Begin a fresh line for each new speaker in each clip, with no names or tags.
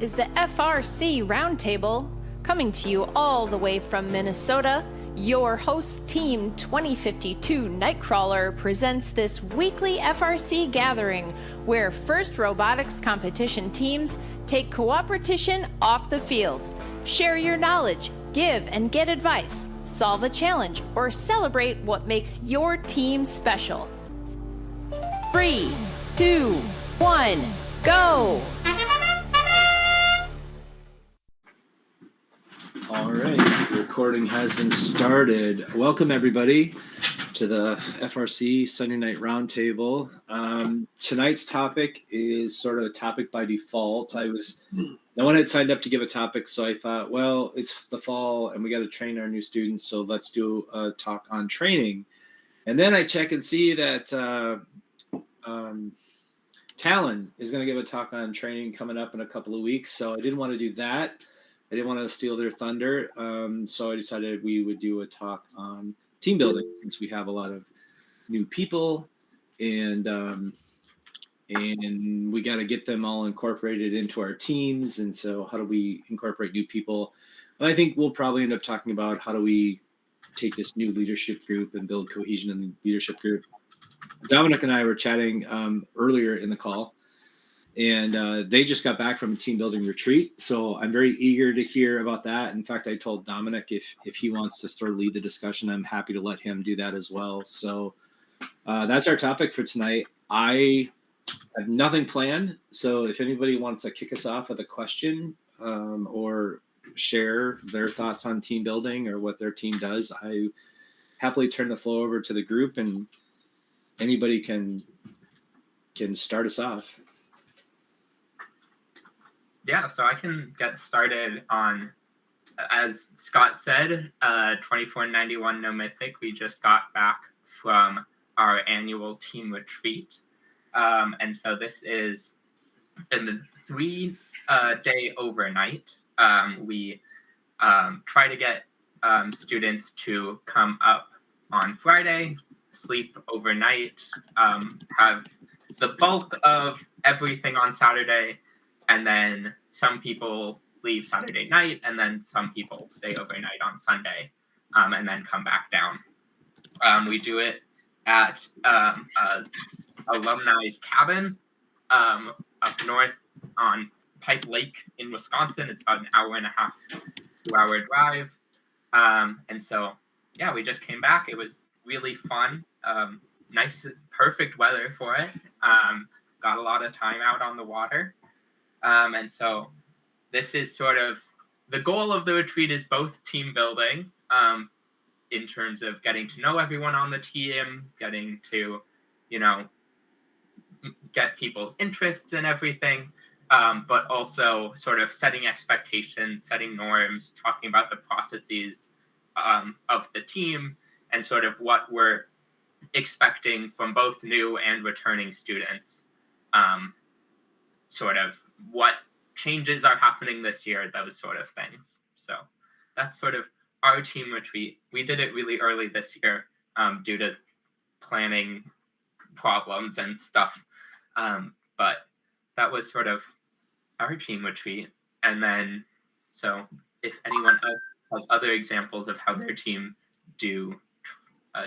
is the FRC Roundtable, coming to you all the way from Minnesota. Your host team 2052 KnightKrawler presents this weekly FRC gathering where FIRST Robotics competition teams take cooperation off the field. Share your knowledge, give and get advice, solve a challenge, or celebrate what makes your team special. 3, 2, 1, go!
All right, the recording has been started. Welcome everybody to the FRC Sunday Night Roundtable. Tonight's topic is sort of a topic by default. No one had signed up to give a topic, so I thought, well, it's the fall and we got to train our new students, so let's do a talk on training. And then I check and see that Talon is going to give a talk on training coming up in a couple of weeks, so I didn't want to do that. I didn't want to steal their thunder, so I decided we would do a talk on team building since we have a lot of new people, and we got to get them all incorporated into our teams. And so, how do we incorporate new people? And I think we'll probably end up talking about how do we take this new leadership group and build cohesion in the leadership group. Dominic and I were chatting earlier in the call. And they just got back from a team building retreat. So I'm very eager to hear about that. In fact, I told Dominic if he wants to sort of lead the discussion, I'm happy to let him do that as well. So that's our topic for tonight. I have nothing planned. So if anybody wants to kick us off with a question or share their thoughts on team building or what their team does, I happily turn the floor over to the group and anybody can start us off.
Yeah, so I can get started on, as Scott said, 2491 NoMythic. We just got back from our annual team retreat. And so this is in the 3-day overnight. We try to get students to come up on Friday, sleep overnight, have the bulk of everything on Saturday, and then some people leave Saturday night, and then some people stay overnight on Sunday, and then come back down. We do it at alumni's cabin up north on Pipe Lake in Wisconsin. It's about an hour and a half, 2-hour drive. And so, yeah, we just came back. It was really fun. Nice, perfect weather for it. Got a lot of time out on the water. And so this is sort of the goal of the retreat is both team building in terms of getting to know everyone on the team, getting to, get people's interests and everything, but also sort of setting expectations, setting norms, talking about the processes of the team and sort of what we're expecting from both new and returning students, sort of what changes are happening this year, those sort of things. So that's sort of our team retreat. We did it really early this year due to planning problems and stuff. But that was sort of our team retreat. And then, so if anyone else has other examples of how their team do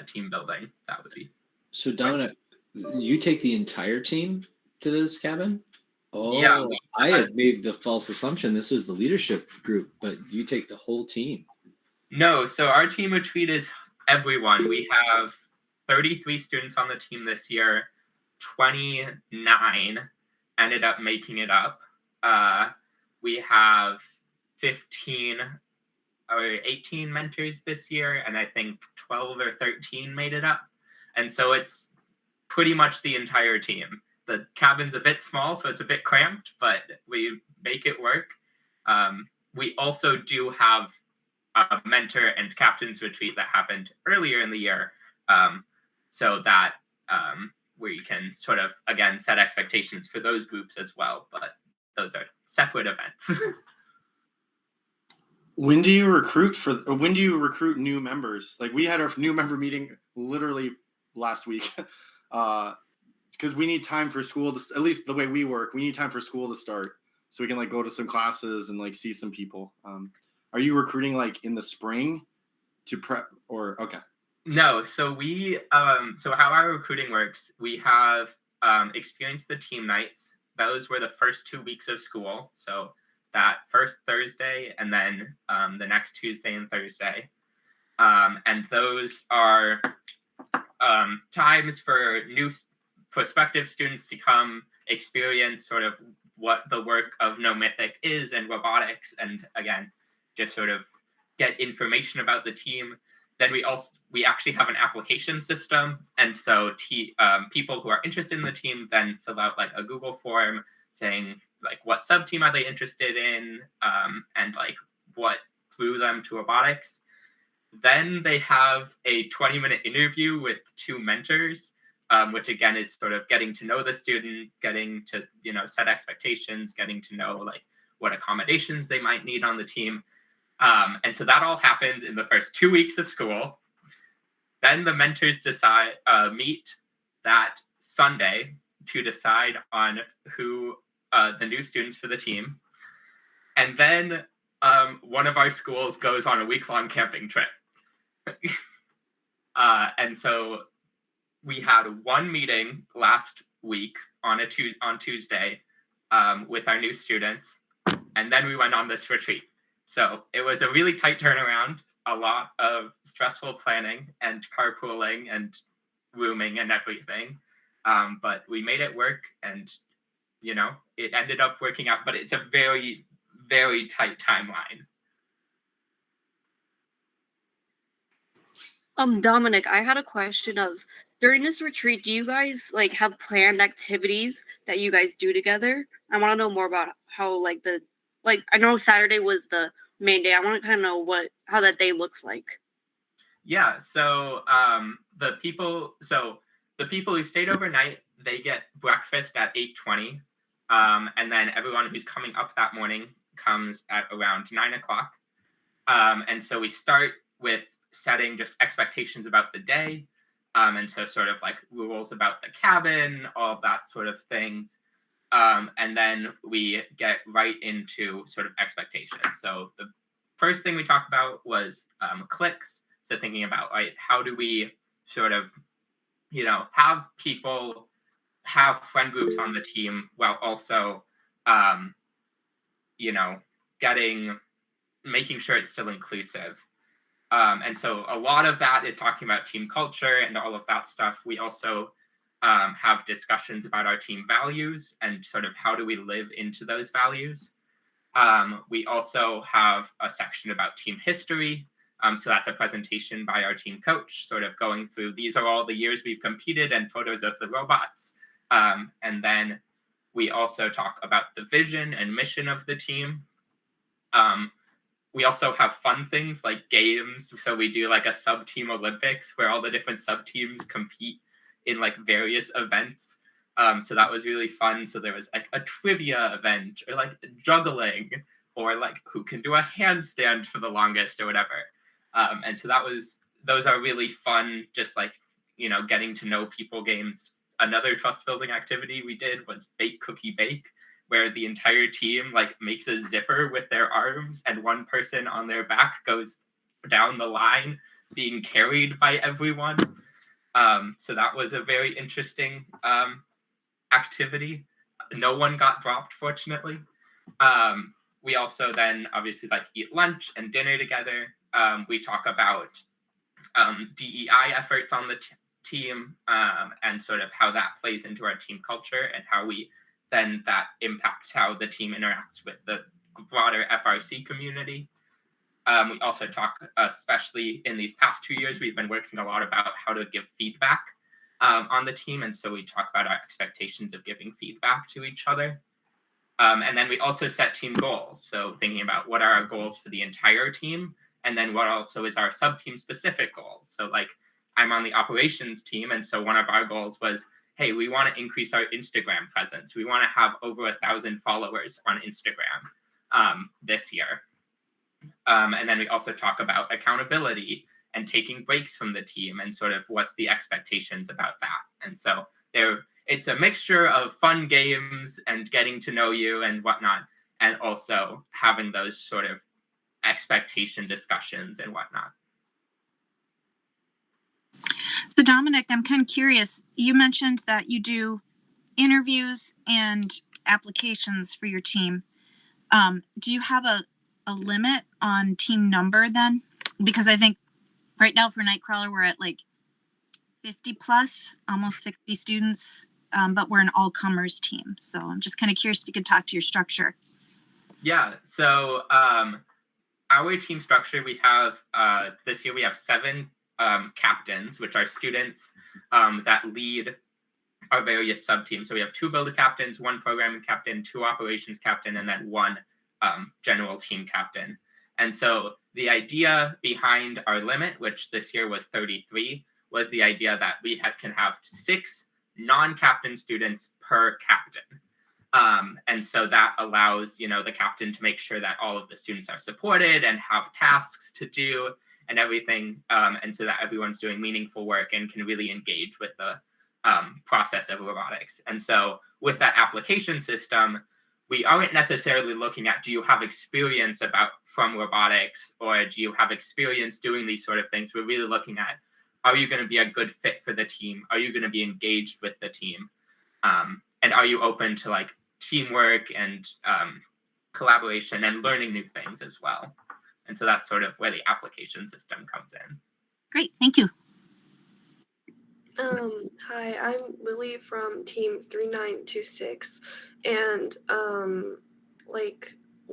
team building, that would be.
So Dominic, you take the entire team to this cabin? Oh, yeah, I had made the false assumption this was the leadership group, but you take the whole team.
No, so our team retreat is everyone. We have 33 students on the team this year. 29 ended up making it up. We have 15 or 18 mentors this year, and I think 12 or 13 made it up. And so it's pretty much the entire team. The cabin's a bit small, so it's a bit cramped, but we make it work. We also do have a mentor and captain's retreat that happened earlier in the year, so that we can sort of, again, set expectations for those groups as well, but those are separate events.
When do you recruit new members? Like, we had our new member meeting literally last week. Because we need time for school to, at least the way we work, we need time for school to start. so we can like go to some classes and like see some people. Are you recruiting like in the spring to prep or okay?
No, so we so how our recruiting works, we have experienced the team nights. Those were the first 2 weeks of school. So that first Thursday and then the next Tuesday and Thursday. And those are times for new prospective students to come experience sort of what the work of NoMythic is and robotics, and again, just sort of get information about the team. Then we actually have an application system, and so people who are interested in the team then fill out like a Google form saying like what sub team are they interested in, and like what drew them to robotics. Then they have a 20-minute interview with 2 mentors, which again is sort of getting to know the student, getting to set expectations, getting to know like what accommodations they might need on the team. And so that all happens in the first 2 weeks of school. Then the mentors meet that Sunday to decide on who the new students for the team. And then one of our schools goes on a week-long camping trip. And so we had one meeting last week on Tuesday with our new students, and then we went on this retreat. So it was a really tight turnaround, a lot of stressful planning and carpooling and rooming and everything. But we made it work, and it ended up working out, but it's a very, very tight timeline.
Dominic, I had a question of, during this retreat, do you guys like have planned activities that you guys do together? I want to know more about how I know Saturday was the main day. I want to kind of know how that day looks like.
Yeah, so the people who stayed overnight, they get breakfast at 8:20, and then everyone who's coming up that morning comes at around 9 o'clock. And so we start with setting just expectations about the day, and so sort of like rules about the cabin, all of that sort of things. And then we get right into sort of expectations. So the first thing we talked about was cliques. So thinking about, right, how do we sort of, have people have friend groups on the team while also, making sure it's still inclusive. And so a lot of that is talking about team culture and all of that stuff. We also have discussions about our team values and sort of how do we live into those values. We also have a section about team history. So that's a presentation by our team coach, sort of going through, these are all the years we've competed and photos of the robots. And then we also talk about the vision and mission of the team. We also have fun things like games. So we do like a sub-team Olympics where all the different sub-teams compete in like various events. So that was really fun. So there was like a trivia event or like juggling or like who can do a handstand for the longest or whatever. And so those are really fun, just like, getting to know people games. Another trust building activity we did was Bake Cookie Bake, where the entire team like makes a zipper with their arms and one person on their back goes down the line being carried by everyone. So that was a very interesting activity. No one got dropped, fortunately. We also then obviously like eat lunch and dinner together. We talk about DEI efforts on the team and sort of how that plays into our team culture and how that impacts how the team interacts with the broader FRC community. We also talk, especially in these past 2 years, we've been working a lot about how to give feedback on the team. And so we talk about our expectations of giving feedback to each other. And then we also set team goals. So thinking about what are our goals for the entire team, and then what also is our sub-team specific goals. So like I'm on the operations team. And so one of our goals was, hey, we want to increase our Instagram presence. We want to have over 1,000 followers on Instagram this year. And then we also talk about accountability and taking breaks from the team and sort of what's the expectations about that. And so it's a mixture of fun games and getting to know you and whatnot. and also having those sort of expectation discussions and whatnot.
So Dominic, I'm kind of curious. You mentioned that you do interviews and applications for your team. Do you have a limit on team number then? Because I think right now for KnightKrawler, we're at like 50 plus, almost 60 students, but we're an all-comers team. So I'm just kind of curious if you could talk to your structure.
Yeah, so our team structure, we have, this year we have 7 captains, which are students that lead our various sub-teams. So we have 2 builder captains, 1 programming captain, 2 operations captain, and then 1 general team captain. And so the idea behind our limit, which this year was 33, was the idea that we can have 6 non-captain students per captain. And so that allows, the captain to make sure that all of the students are supported and have tasks to do and everything. And so that everyone's doing meaningful work and can really engage with the process of robotics. And so with that application system, we aren't necessarily looking at, do you have experience from robotics, or do you have experience doing these sort of things? We're really looking at, are you going to be a good fit for the team? Are you going to be engaged with the team? And are you open to like teamwork and collaboration and learning new things as well? And so that's sort of where the application system comes in.
Great, thank you.
Hi, I'm Lily from Team 3926, and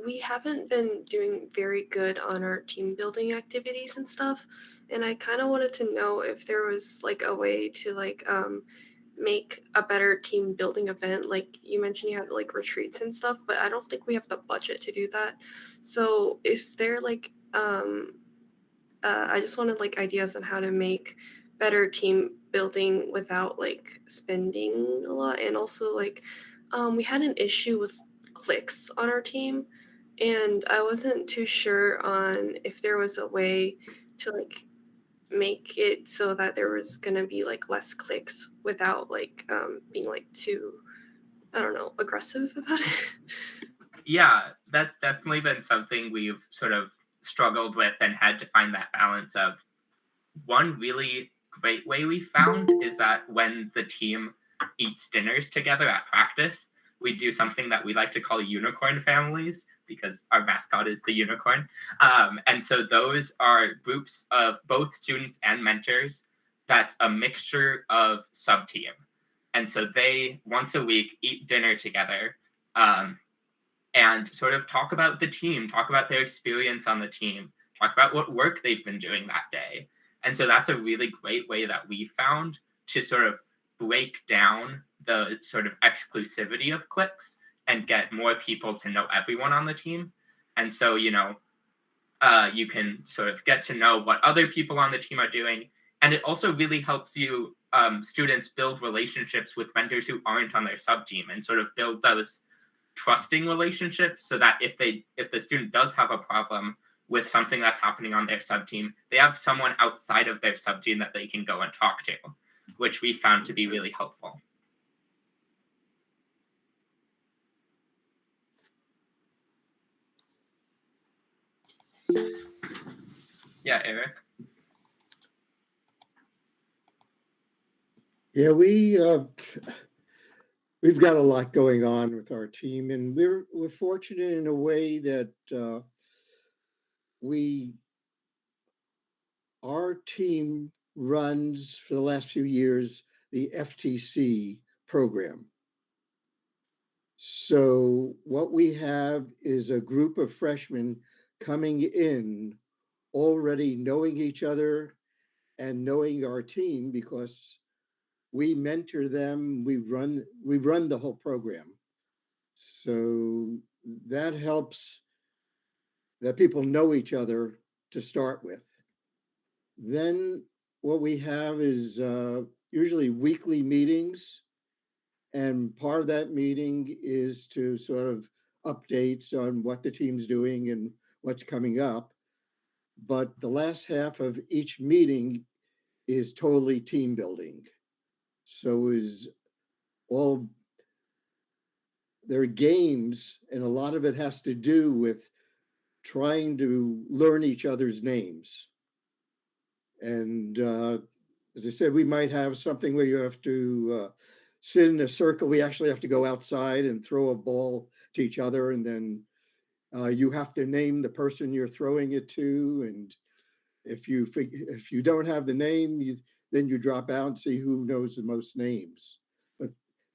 we haven't been doing very good on our team building activities and stuff, and I kind of wanted to know if there was like a way to make a better team building event. Like you mentioned you had like retreats and stuff, but I don't think we have the budget to do that. So is there I just wanted like ideas on how to make better team building without like spending a lot. And also we had an issue with clicks on our team, and I wasn't too sure on if there was a way to like make it so that there was gonna be like less clicks without being like too, I don't know, aggressive about it.
Yeah, that's definitely been something we've sort of struggled with and had to find that balance of. One really great way we found is that when the team eats dinners together at practice, we do something that we like to call unicorn families, because our mascot is the unicorn. And so those are groups of both students and mentors that's a mixture of sub-team. And so they, once a week, eat dinner together and sort of talk about the team, talk about their experience on the team, talk about what work they've been doing that day. And so that's a really great way that we found to sort of break down the sort of exclusivity of cliques and get more people to know everyone on the team. And so, you can sort of get to know what other people on the team are doing. And it also really helps you, students, build relationships with mentors who aren't on their sub-team and sort of build those trusting relationships, so that if the student does have a problem with something that's happening on their sub-team, they have someone outside of their sub-team that they can go and talk to, which we found to be really helpful. Yeah, Eric?
Yeah, we've got a lot going on with our team, and we're fortunate in a way that our team runs for the last few years the FTC program. So what we have is a group of freshmen coming in already knowing each other and knowing our team, because we mentor them, we run the whole program. So that helps that people know each other to start with. Then what we have is usually weekly meetings, and part of that meeting is to sort of updates on what the team's doing and what's coming up. But the last half of each meeting is totally team building. So is all there are games, and a lot of it has to do with trying to learn each other's names. And as I said, we might have something where you have to sit in a circle. We actually have to go outside and throw a ball to each other, and then you have to name the person you're throwing it to. And if you don't have the name, then you drop out and see who knows the most names. But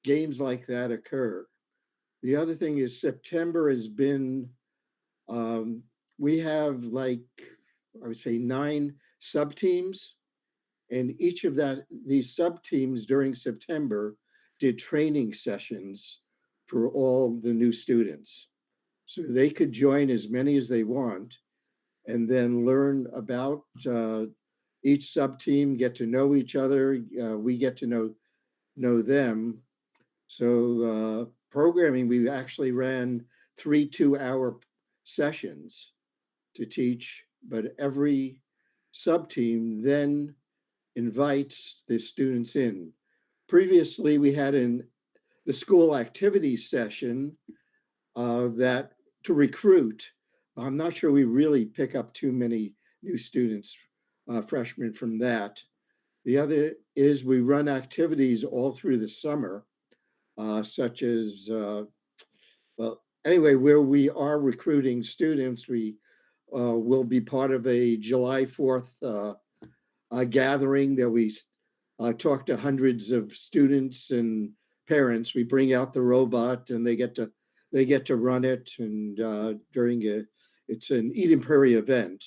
games like that occur. The other thing is September has been, we have like, I would say 9 sub-teams, and each of these sub-teams during September did training sessions for all the new students. So they could join as many as they want and then learn about each sub-team, get to know each other. We get to know them. So programming, we actually ran 3 2-hour sessions to teach, but every sub-team then invites the students in. Previously, we had the school activities session that to recruit. I'm not sure we really pick up too many new students, freshmen from that. The other is we run activities all through the summer, such as, well, anyway, where we are recruiting students, we will be part of a July 4th gathering that we talk to hundreds of students and parents. We bring out the robot and they get to run it, and it's an Eden Prairie event.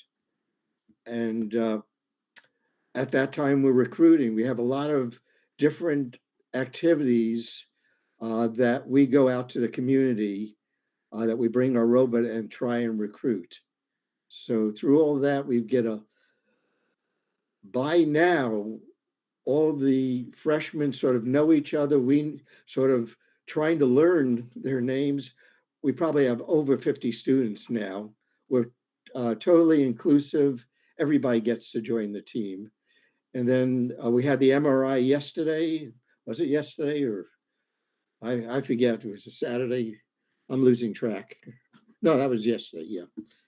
And at that time we're recruiting. We have a lot of different activities that we go out to the community, that we bring our robot and try and recruit. So through all that, we get by now, all the freshmen sort of know each other. We sort of trying to learn their names. We probably have over 50 students now. We're totally inclusive. Everybody gets to join the team. And then we had the MRI yesterday. Was it yesterday or I forget. It was a Saturday. I'm losing track. No, that was yesterday. Yeah.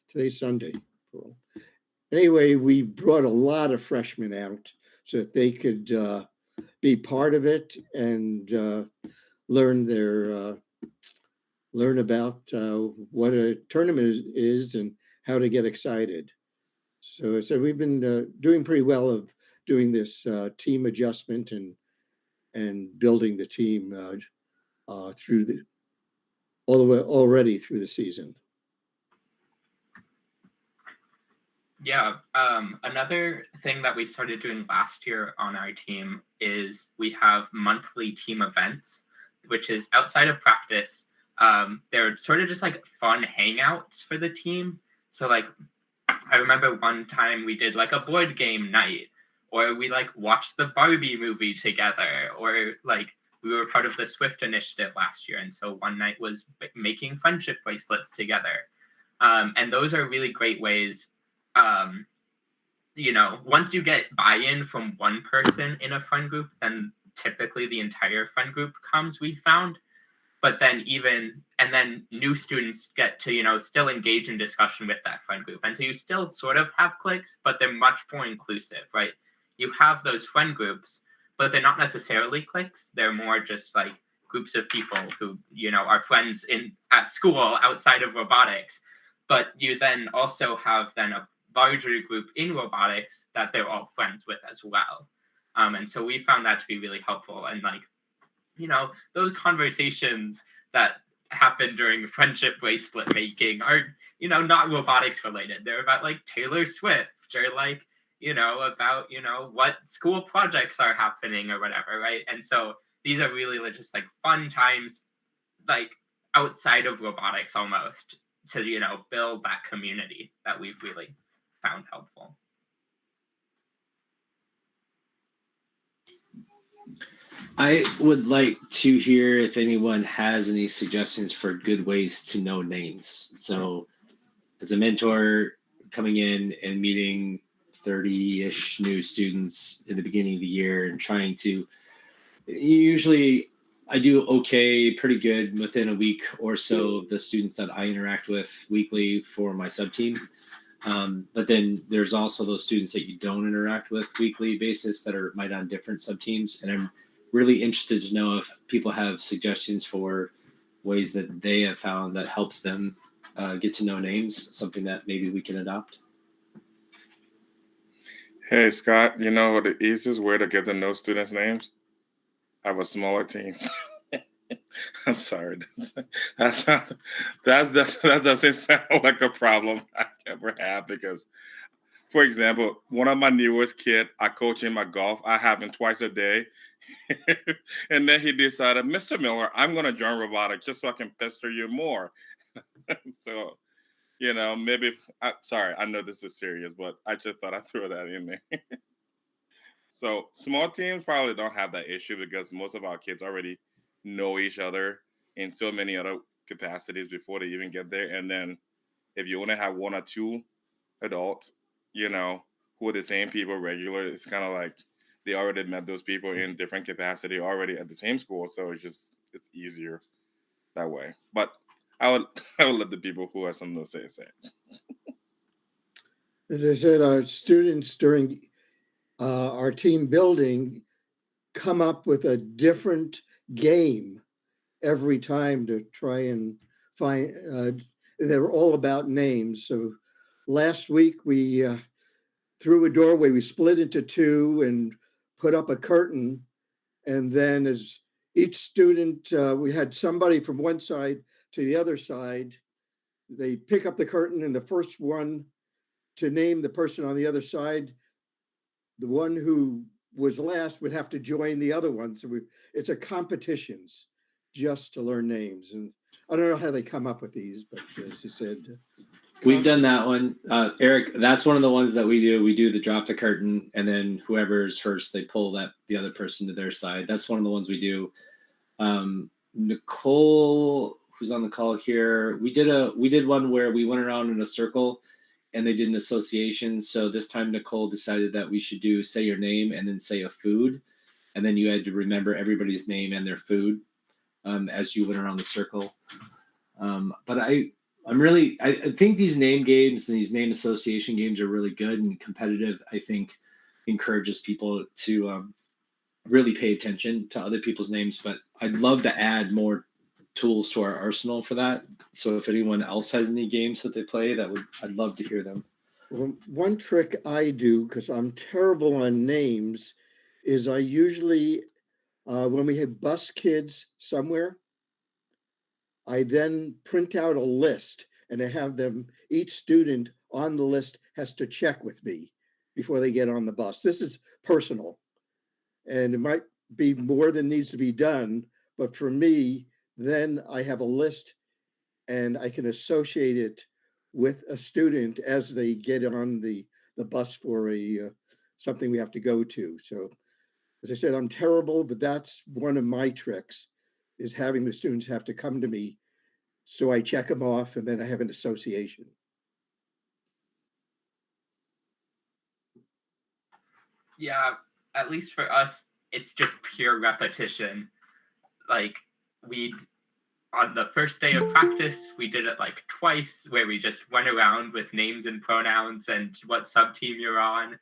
Today's Sunday. Cool. Anyway, we brought a lot of freshmen out so that they could be part of it and learn about what a tournament is and how to get excited. So we've been doing pretty well of doing this team adjustment and building the team through all the way already through the season.
Yeah, another thing that we started doing last year on our team is we have monthly team events, which is outside of practice. They're sort of just like fun hangouts for the team. So like, I remember one time we did like a board game night, or we like watched the Barbie movie together, or like we were part of the Swift initiative last year. And so one night was making friendship bracelets together. And those are really great ways. Once you get buy-in from one person in a friend group, then typically the entire friend group comes, we found. But then then new students get to, still engage in discussion with that friend group. And so you still sort of have cliques, but they're much more inclusive, right? You have those friend groups, but they're not necessarily cliques. They're more just like groups of people who, are friends at school outside of robotics. But you then also have a larger group in robotics that they're all friends with as well. And so we found that to be really helpful. And those conversations that happen during friendship bracelet making are, not robotics related. They're about like Taylor Swift or like, about, what school projects are happening or whatever, right? And so these are really just like fun times, like outside of robotics almost, to, build that community that we've really found helpful.
I would like to hear if anyone has any suggestions for good ways to know names. So as a mentor coming in and meeting 30-ish new students in the beginning of the year and trying to, usually I do okay, pretty good within a week or so of the students that I interact with weekly for my sub team. But then there's also those students that you don't interact with weekly basis that might on different sub teams. And I'm really interested to know if people have suggestions for ways that they have found that helps them get to know names, something that maybe we can adopt.
Hey, Scott, you know the easiest way to get to know students' names? Have a smaller team. I'm sorry. That's not, that doesn't sound like a problem I ever have because, for example, one of my newest kids, I coach him at golf. I have him twice a day. And then he decided, Mr. Miller, I'm going to join robotics just so I can pester you more. So, maybe, sorry, I know this is serious, but I just thought I'd throw that in there. So small teams probably don't have that issue because most of our kids already know each other in so many other capacities before they even get there. And then if you only have one or two adults, who are the same people regular, it's kind of like they already met those people in different capacity already at the same school. So it's easier that way. But I would let the people who have something to say.
As I said, our students during our team building come up with a different game every time to try and find, they're all about names. So last week we, through a doorway, we split into two and put up a curtain. And then as each student, we had somebody from one side to the other side, they pick up the curtain and the first one to name the person on the other side, the one who was last would have to join the other one. So it's a competitions just to learn names. And I don't know how they come up with these, but as you said,
we've done that one. Eric, that's one of the ones that we do. We do the drop the curtain, and then whoever's first, they pull the other person to their side. That's one of the ones we do. Nicole, who's on the call here, we did one where we went around in a circle and they did an association. So this time Nicole decided that we should do say your name and then say a food. And then you had to remember everybody's name and their food as you went around the circle. But I think these name games and these name association games are really good and competitive. I think encourages people to really pay attention to other people's names. But I'd love to add more tools to our arsenal for that. So if anyone else has any games that they play, I'd love to hear them.
Well, one trick I do, because I'm terrible on names, is I usually, when we have bus kids somewhere, I then print out a list and I have them, each student on the list has to check with me before they get on the bus. This is personal. And it might be more than needs to be done, but for me, then I have a list and I can associate it with a student as they get on the bus for something we have to go to. So as I said, I'm terrible, but that's one of my tricks, is having the students have to come to me. So I check them off and then I have an association.
Yeah, at least for us, it's just pure repetition. Like on the first day of practice, we did it like twice, where we just went around with names and pronouns and what sub team you're on.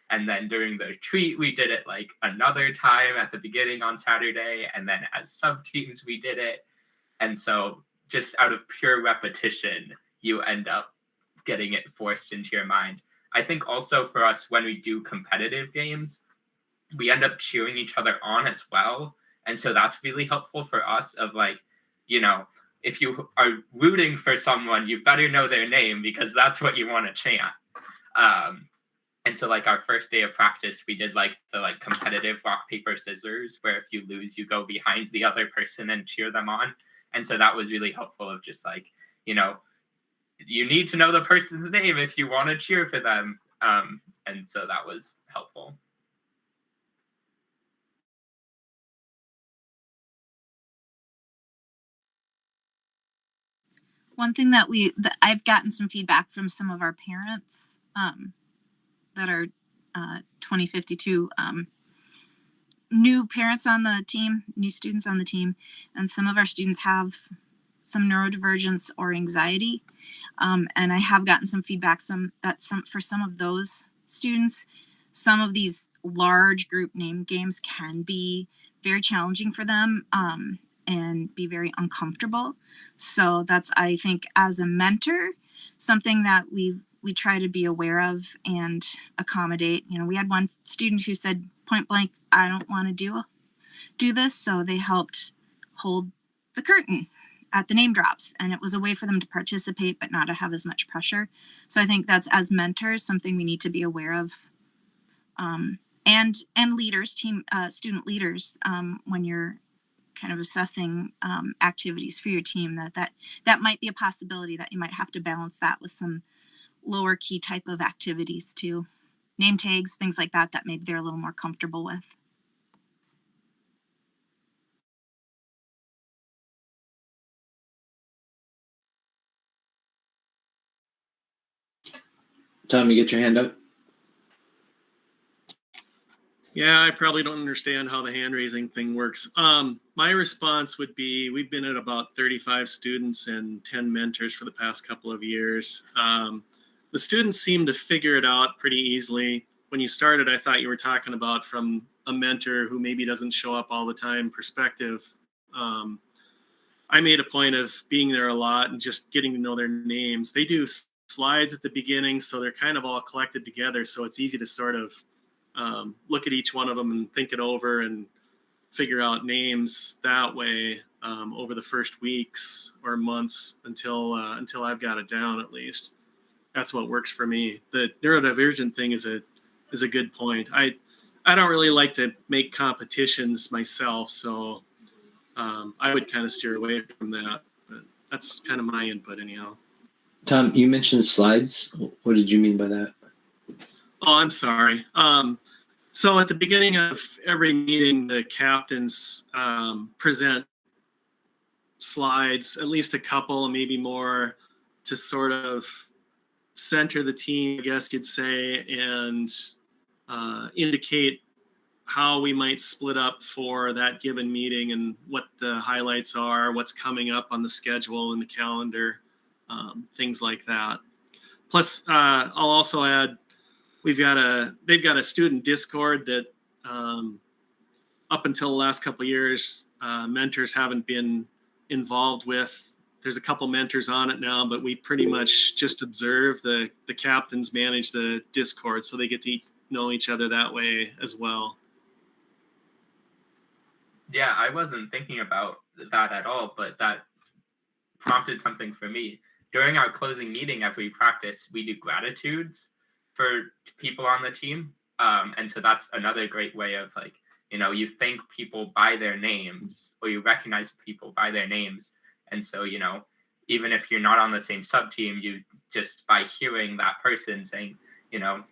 And then during the retreat, we did it like another time at the beginning on Saturday. And then as sub teams, we did it. And so just out of pure repetition, you end up getting it forced into your mind. I think also for us, when we do competitive games, we end up cheering each other on as well. And so that's really helpful for us of like, if you are rooting for someone, you better know their name because that's what you want to chant. And so like our first day of practice, we did like the competitive rock, paper, scissors, where if you lose, you go behind the other person and cheer them on. And so that was really helpful of just like, you need to know the person's name if you want to cheer for them. And so that was helpful.
One thing that I've gotten some feedback from some of our parents that are 2052 new parents on the team, new students on the team, and some of our students have some neurodivergence or anxiety. And I have gotten some feedback for some of those students, some of these large group name games can be very challenging for them and be very uncomfortable. So that's, I think, as a mentor, something that we try to be aware of and accommodate. You know, we had one student who said point blank, I don't want to do this. So they helped hold the curtain at the name drops, and it was a way for them to participate but not to have as much pressure. So I think that's, as mentors, something we need to be aware of. And leaders, student leaders, when you're kind of assessing activities for your team, that might be a possibility, that you might have to balance that with some lower key type of activities too. Name tags, things like that maybe they're a little more comfortable with.
Tom, you get your hand up?
Yeah, I probably don't understand how the hand raising thing works. My response would be, we've been at about 35 students and 10 mentors for the past couple of years. The students seem to figure it out pretty easily. When you started, I thought you were talking about from a mentor who maybe doesn't show up all the time perspective. I made a point of being there a lot and just getting to know their names. They do slides at the beginning, so they're kind of all collected together. So it's easy to sort of look at each one of them and think it over and figure out names that way over the first weeks or months until I've got it down. At least that's what works for me. The neurodivergent thing is a good point. I don't really like to make competitions myself, so I would kind of steer away from that. But that's kind of my input anyhow.
Tom, you mentioned slides. What did you mean by that?
Oh, I'm sorry. So at the beginning of every meeting, the captains present slides, at least a couple, maybe more, to sort of center the team, I guess you'd say, and indicate how we might split up for that given meeting and what the highlights are, what's coming up on the schedule and the calendar, things like that. Plus, I'll also add, they've got a student Discord that up until the last couple of years, mentors haven't been involved with. There's a couple mentors on it now, but we pretty much just observe. The captains manage the Discord, so they get to know each other that way as well.
Yeah, I wasn't thinking about that at all, but that prompted something for me. During our closing meeting every practice, we do gratitudes for people on the team. And so that's another great way of, like, you know, you thank people by their names, or you recognize people by their names. And so, you know, even if you're not on the same sub team, you just, by hearing that person saying, you know,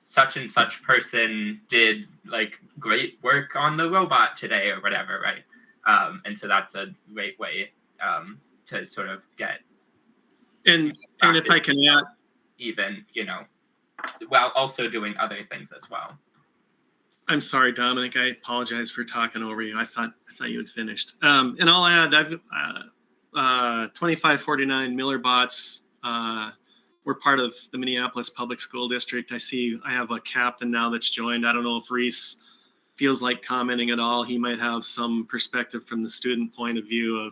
such and such person did like great work on the robot today or whatever, right? And so that's a great way to sort of get.
And if I can add,
even, you know, while also doing other things as well.
I'm sorry, Dominic. I apologize for talking over you. I thought you had finished. And I'll add, I've 2549 Miller Bots. We're part of the Minneapolis Public School District. I have a captain now that's joined. I don't know if Reese feels like commenting at all. He might have some perspective from the student point of view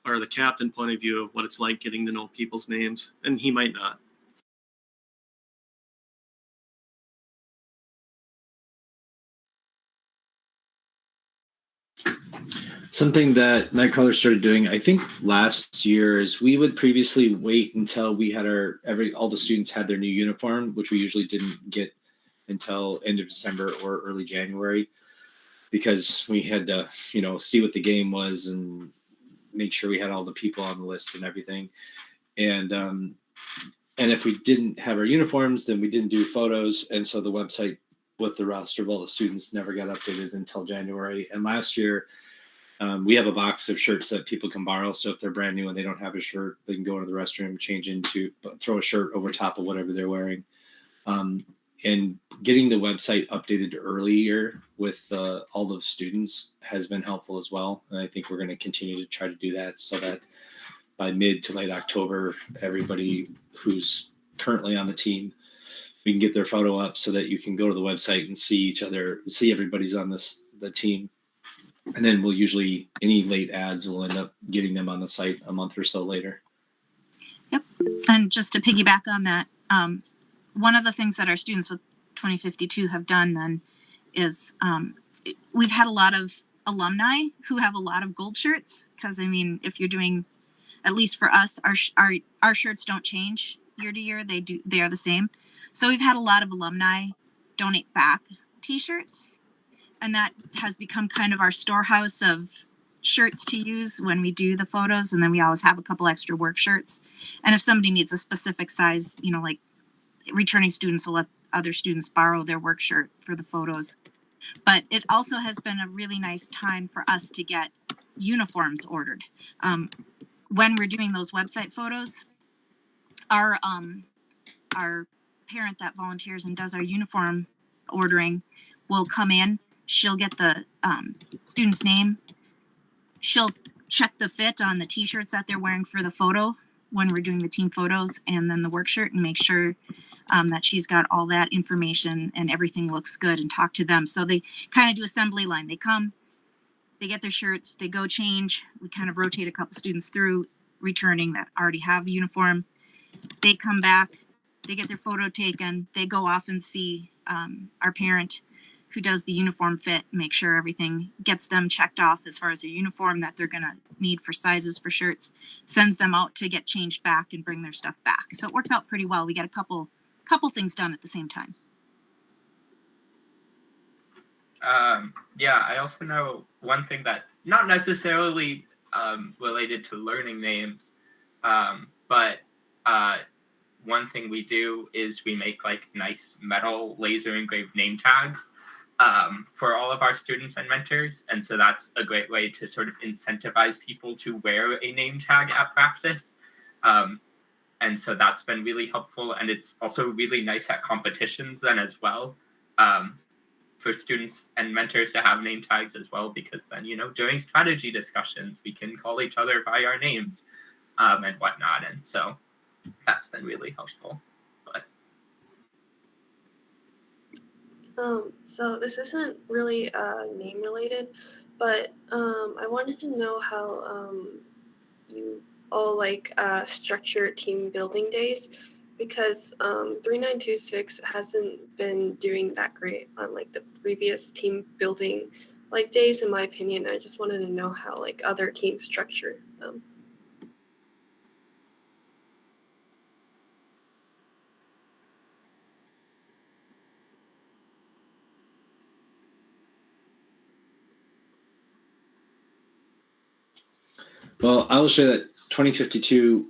or the captain point of view of what it's like getting to know people's names, and he might not.
Something that NightKrawler started doing, I think last year, is we would previously wait until we had all the students had their new uniform, which we usually didn't get until end of December or early January, because we had to, you know, see what the game was and make sure we had all the people on the list and everything. And if we didn't have our uniforms, then we didn't do photos. And so the website with the roster of all the students never got updated until January. And last year, we have a box of shirts that people can borrow. So if they're brand new and they don't have a shirt, they can go into the restroom, throw a shirt over top of whatever they're wearing. And getting the website updated earlier with all the students has been helpful as well. And I think we're going to continue to try to do that so that by mid to late October, everybody who's currently on the team, we can get their photo up so that you can go to the website and see everybody's on the team. And then we'll usually, any late ads, we'll end up getting them on the site a month or so later.
Yep. And just to piggyback on that, one of the things that our students with 2052 have done then is we've had a lot of alumni who have a lot of gold shirts, because I mean, if you're doing, at least for us, our shirts don't change year to year. They are the same. So we've had a lot of alumni donate back t-shirts, and that has become kind of our storehouse of shirts to use when we do the photos. And then we always have a couple extra work shirts. And if somebody needs a specific size, you know, like returning students will let other students borrow their work shirt for the photos. But it also has been a really nice time for us to get uniforms ordered. When we're doing those website photos, our parent that volunteers and does our uniform ordering will come in. She'll get the student's name. She'll check the fit on the t-shirts that they're wearing for the photo when we're doing the team photos, and then the work shirt, and make sure that she's got all that information and everything looks good, and talk to them. So they kind of do assembly line. They come, they get their shirts, they go change. We kind of rotate a couple students through returning that already have a uniform. They come back, they get their photo taken, they go off and see our parent who does the uniform fit, make sure everything gets them checked off as far as their uniform that they're gonna need for sizes for shirts, sends them out to get changed back and bring their stuff back. So it works out pretty well. We get a couple things done at the same time.
Yeah, I also know one thing that's not necessarily related to learning names, but one thing we do is we make like nice metal laser engraved name tags for all of our students and mentors. And so that's a great way to sort of incentivize people to wear a name tag at practice. And so that's been really helpful. And it's also really nice at competitions then as well, for students and mentors to have name tags as well, because then, you know, during strategy discussions, we can call each other by our names and whatnot. And so that's been really helpful. But
so this isn't really name related, but I wanted to know how you all like structure team building days, because 3926 hasn't been doing that great on like the previous team building like days, in my opinion. I just wanted to know how like other teams structure them.
Well, I will share that 2052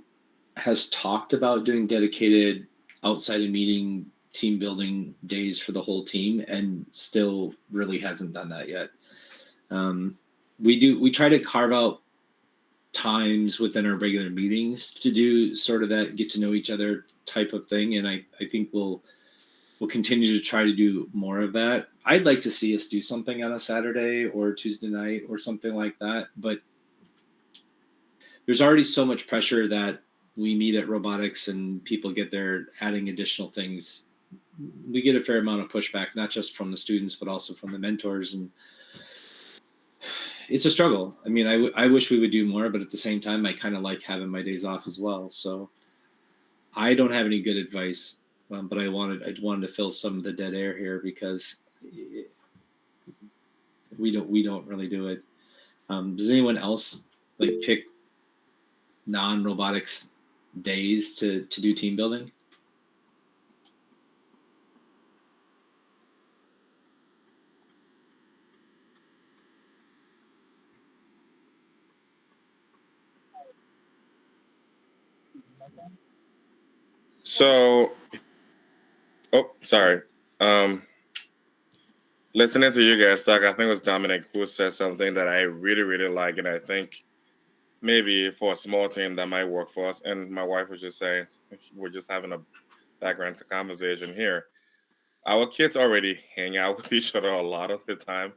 has talked about doing dedicated outside of meeting team building days for the whole team, and still really hasn't done that yet. We try to carve out times within our regular meetings to do sort of that get to know each other type of thing. And I think we'll continue to try to do more of that. I'd like to see us do something on a Saturday or Tuesday night or something like that, but there's already so much pressure that we meet at robotics and people get there adding additional things. We get a fair amount of pushback, not just from the students, but also from the mentors. And it's a struggle. I mean, I wish we would do more, but at the same time, I kind of like having my days off as well. So I don't have any good advice, but I wanted to fill some of the dead air here, because we don't really do it. Does anyone else like pick non-robotics days to do team building?
So, oh, sorry. Listening to you guys talk, I think it was Dominic who said something that I really, really like, and I think maybe for a small team that might work for us. And my wife was just saying, we're just having a background conversation here. our kids already hang out with each other a lot of the time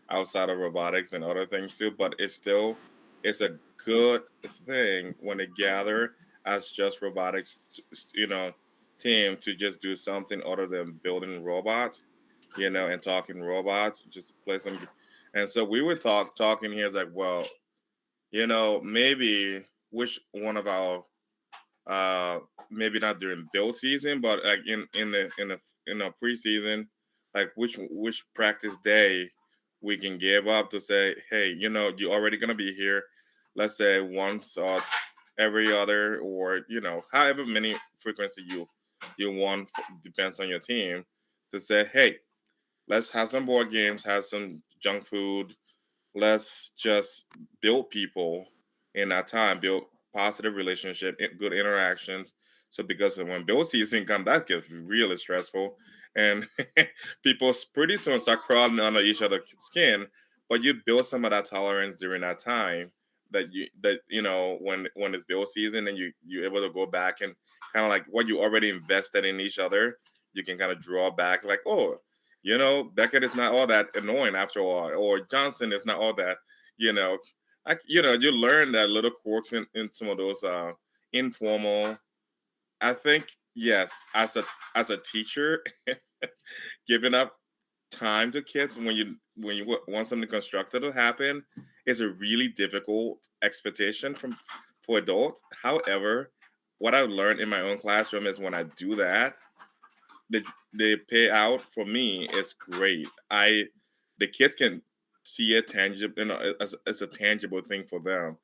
outside of robotics and other things too, but it's a good thing when they gather as just robotics, team to just do something other than building robots, and talking robots, just play some. And so we were talking here, is like, well, maybe which one of our uh maybe not during build season, but like in the preseason, like which practice day we can give up to say, hey, you're already gonna be here, let's say once or every other, or however many frequency you want, depends on your team, to say, hey, let's have some board games, have some junk food, let's just build people in that time, build positive relationship, good interactions. So because when build season comes, that gets really stressful, and people pretty soon start crawling under each other's skin. But you build some of that tolerance during that time, when it's build season, and you're able to go back and kind of like what you already invested in each other, you can kind of draw back like, oh, Beckett is not all that annoying after all, or Johnson is not all that, you know. You learn that little quirks in some of those informal. I think yes, as a teacher, giving up time to kids when you want something constructive to happen is a really difficult expectation for adults. However, what I've learned in my own classroom is when I do that, the the payout for me is great. The kids can see it tangible, as a tangible thing for them,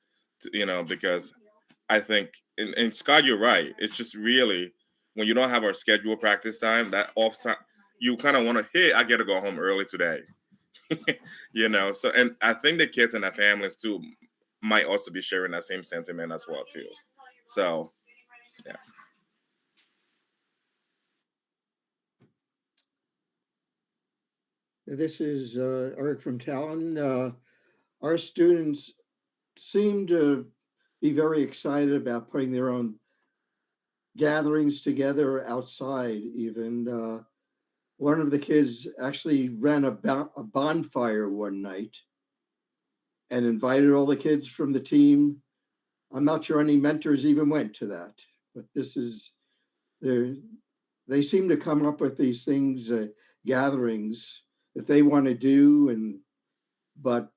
because I think, and Scott, you're right. It's just really when you don't have our scheduled practice time, that off time, you kind of want to, hey, I got to go home early today, So, and I think the kids and their families too might also be sharing that same sentiment as well too. So, yeah.
This is Eric from Talon. Our students seem to be very excited about putting their own gatherings together outside, even. One of the kids actually ran a bonfire one night and invited all the kids from the team. I'm not sure any mentors even went to that, but they seem to come up with these things, gatherings that they want to do, but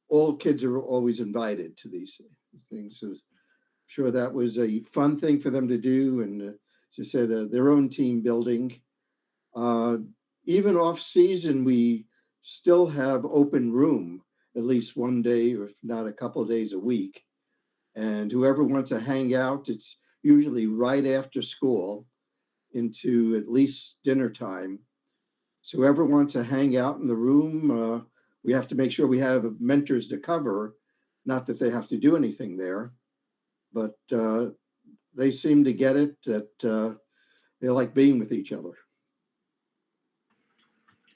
all kids are always invited to these things. So sure that was a fun thing for them to do, and as I said, their own team building. Uh, Even off season, we still have open room at least one day, or if not a couple of days a week. And whoever wants to hang out, it's usually right after school into at least dinner time. So whoever wants to hang out in the room, we have to make sure we have mentors to cover. Not that they have to do anything there, but they seem to get it that they like being with each other.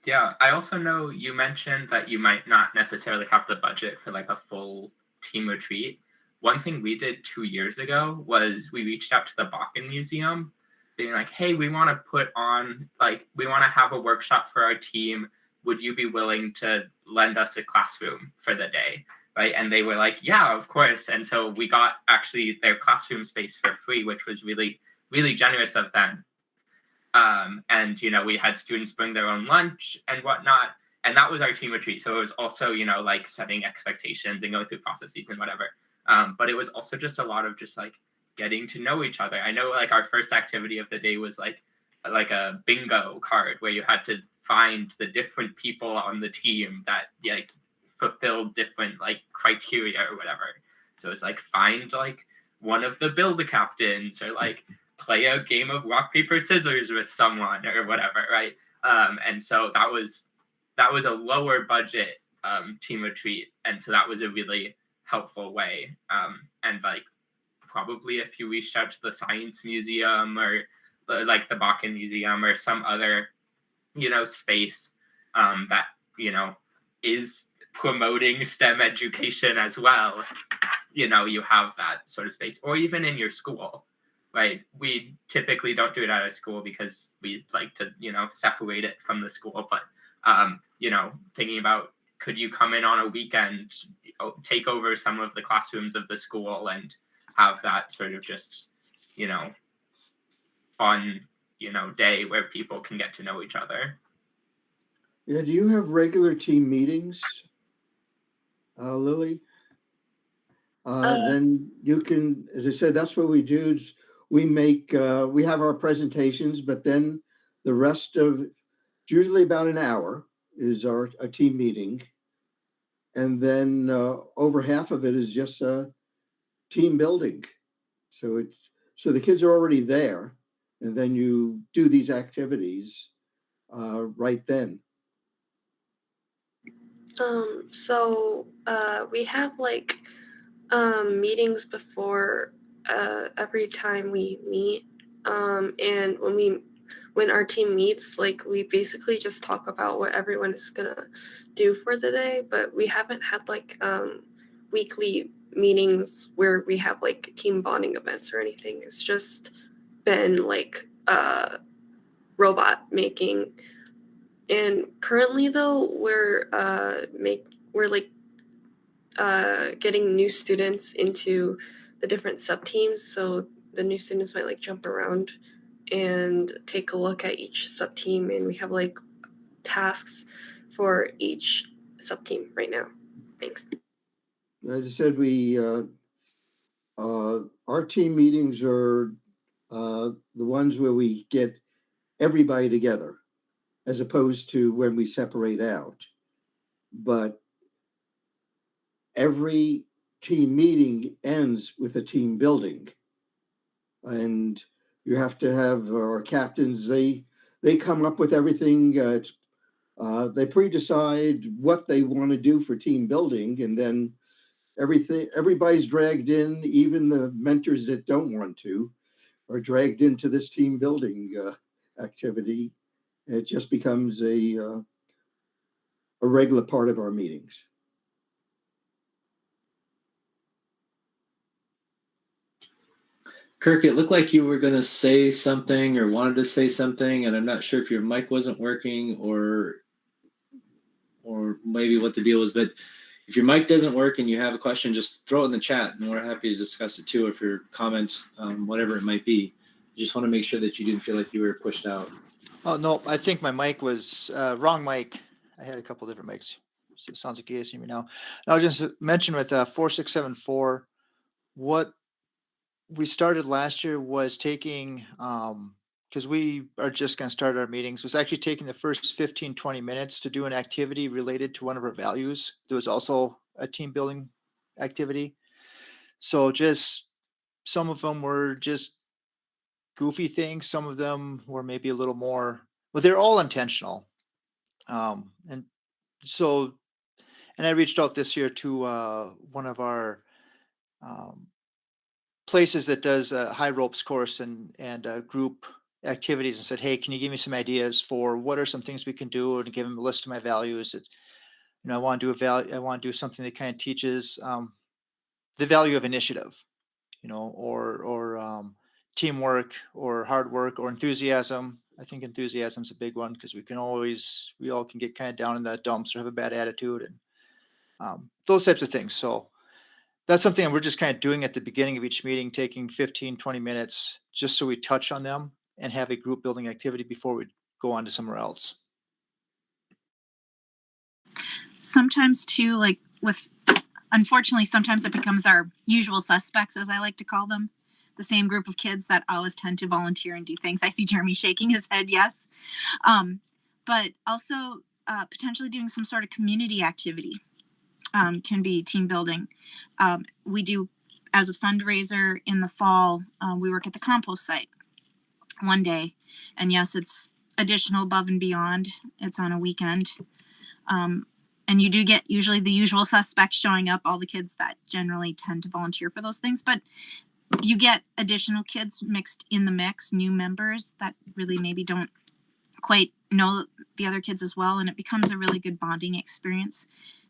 Yeah, I also know you mentioned that you might not necessarily have the budget for like a full team retreat. One thing we did 2 years ago was we reached out to the Bakken Museum, being like, hey, we want to we want to have a workshop for our team. Would you be willing to lend us a classroom for the day? Right. And they were like, yeah, of course. And so we got actually their classroom space for free, which was really, really generous of them. And we had students bring their own lunch and whatnot, and that was our team retreat. So it was also like setting expectations and going through processes and whatever, but it was also just a lot of just like getting to know each other. I know like our first activity of the day was like a bingo card where you had to find the different people on the team that like fulfilled different like criteria or whatever. So it's like find like one of the build captains, or like play a game of rock paper scissors with someone or whatever, right? And so that was a lower budget team retreat, and so that was a really helpful way. And like probably if you reached out to the Science Museum or like the Bakken Museum or some other space that is promoting STEM education as well, you have that sort of space, or even in your school. right? We typically don't do it out of school because we like to, separate it from the school. But, thinking about, could you come in on a weekend, take over some of the classrooms of the school and have that sort of just, fun, day where people can get to know each other.
Yeah, do you have regular team meetings, Lily? Then you can, as I said, that's what we do. Is we have our presentations, but then the rest of, usually about an hour, is our team meeting. And then over half of it is just team building. So the kids are already there, and then you do these activities right then.
So we have like meetings before every time we meet. And when our team meets, like we basically just talk about what everyone is gonna do for the day, but we haven't had like weekly meetings where we have like team bonding events or anything. It's just been like robot making. And currently though, we're getting new students into the different sub teams, so the new students might like jump around and take a look at each sub team, and we have like tasks for each sub team right now. Thanks.
As I said, our team meetings are the ones where we get everybody together, as opposed to when we separate out. But every team meeting ends with a team building. And you have to have our captains, they come up with everything. They pre-decide what they want to do for team building, and then everybody's dragged in, even the mentors that don't want to are dragged into this team building activity. It just becomes a regular part of our meetings.
Kirk, it looked like you were going to say something or wanted to say something, and I'm not sure if your mic wasn't working or maybe what the deal was. But if your mic doesn't work and you have a question, just throw it in the chat, and we're happy to discuss it too. If your comment, whatever it might be, you just want to make sure that you didn't feel like you were pushed out.
Oh no, I think my mic was wrong mic. I had a couple different mics. So it sounds like you guys hear me now. I was just mentioning with 4674, what we started last year was taking, because we are just going to start our meetings, was actually taking the first 15-20 minutes to do an activity related to one of our values. There was also a team building activity. So just some of them were just goofy things. Some of them were maybe a little more, but they're all intentional. And I reached out this year to one of our places that does a high ropes course and group activities, and said, hey, can you give me some ideas for what are some things we can do, and give them a list of my values that, I want to do something that kind of teaches the value of initiative, or teamwork or hard work or enthusiasm. I think enthusiasm is a big one, because we all can get kind of down in the dumps or have a bad attitude, and those types of things. So that's something we're just kind of doing at the beginning of each meeting, taking 15-20 minutes just so we touch on them and have a group building activity before we go on to somewhere else.
Sometimes too, unfortunately, sometimes it becomes our usual suspects, as I like to call them, the same group of kids that always tend to volunteer and do things. I see Jeremy shaking his head, yes. But also potentially doing some sort of community activity can be team building. We do, as a fundraiser in the fall, we work at the compost site one day. And yes, it's additional above and beyond. It's on a weekend. And you do get usually the usual suspects showing up, all the kids that generally tend to volunteer for those things. But you get additional kids mixed in the mix, new members that really maybe don't quite know the other kids as well. And it becomes a really good bonding experience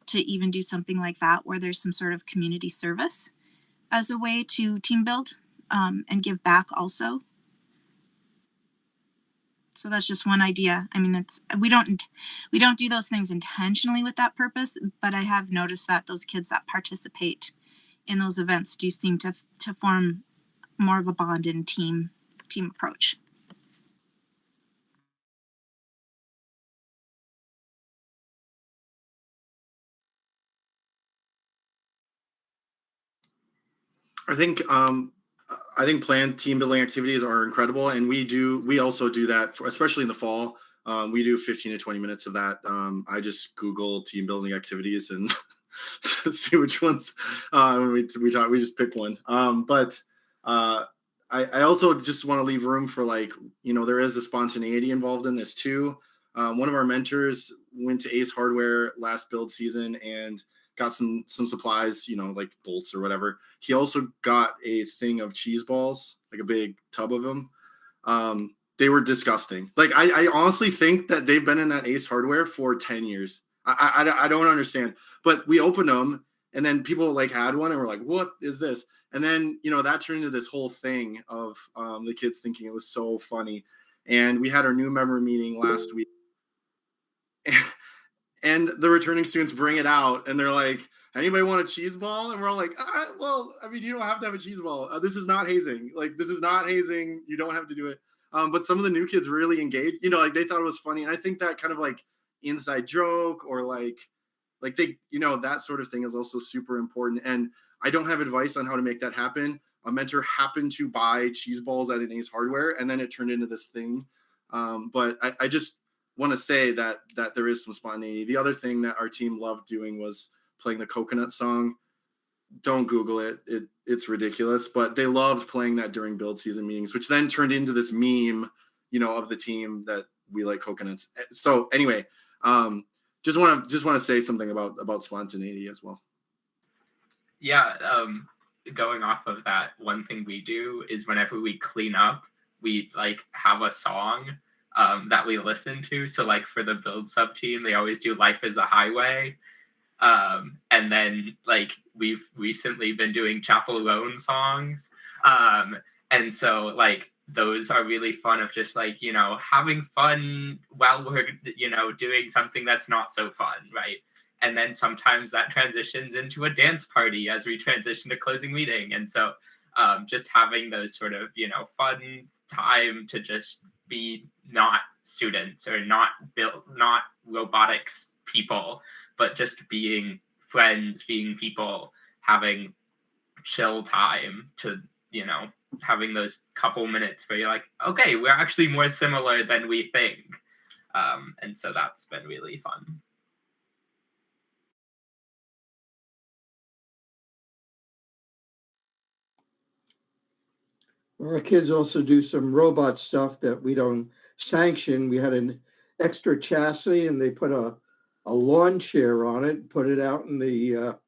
to even do something like that, where there's some sort of community service as a way to team build. and give back also. So that's just one idea. I mean, we don't do those things intentionally with that purpose, but I have noticed that those kids that participate in those events do seem to form more of a bond and team approach.
I think planned team building activities are incredible, and we also do that especially in the fall. We do 15 to 20 minutes of that. I just Google team building activities and see which ones we just pick one. But I also just want to leave room for, like, there is a spontaneity involved in this too. One of our mentors went to Ace Hardware last build season and got some supplies, like bolts or whatever. He also got a thing of cheese balls, like a big tub of them. They were disgusting. Like, I honestly think that they've been in that Ace Hardware for 10 years. I don't understand. But we opened them, and then people like had one and were like, what is this? And then, that turned into this whole thing of the kids thinking it was so funny. And we had our new member meeting last week. And the returning students bring it out, and they're like, anybody want a cheese ball? And we're all like, well, I mean, you don't have to have a cheese ball. This is not hazing. Like, this is not hazing. You don't have to do it. But some of the new kids really engaged, like, they thought it was funny. And I think that kind of like inside joke or like they, that sort of thing is also super important. And I don't have advice on how to make that happen. A mentor happened to buy cheese balls at an Ace Hardware, and then it turned into this thing. But I just want to say that there is some spontaneity. The other thing that our team loved doing was playing the coconut song. Don't Google it. It's ridiculous, but they loved playing that during build season meetings, which then turned into this meme, of the team that we like coconuts. So anyway, just want to say something about spontaneity as well.
Yeah. Going off of that, one thing we do is whenever we clean up, we like have a song that we listen to. So like for the build sub team, they always do Life is a Highway. And then like we've recently been doing Chapel Roan songs. And so like those are really fun of just like, having fun while we're, doing something that's not so fun, right? And then sometimes that transitions into a dance party as we transition to closing meeting. And so just having those sort of, fun time to just be not students or not robotics people, but just being friends, being people, having chill time to, having those couple minutes where you're like, okay, we're actually more similar than we think. And so that's been really fun.
Our kids also do some robot stuff that we don't sanction. We had an extra chassis, and they put a lawn chair on it, put it out in the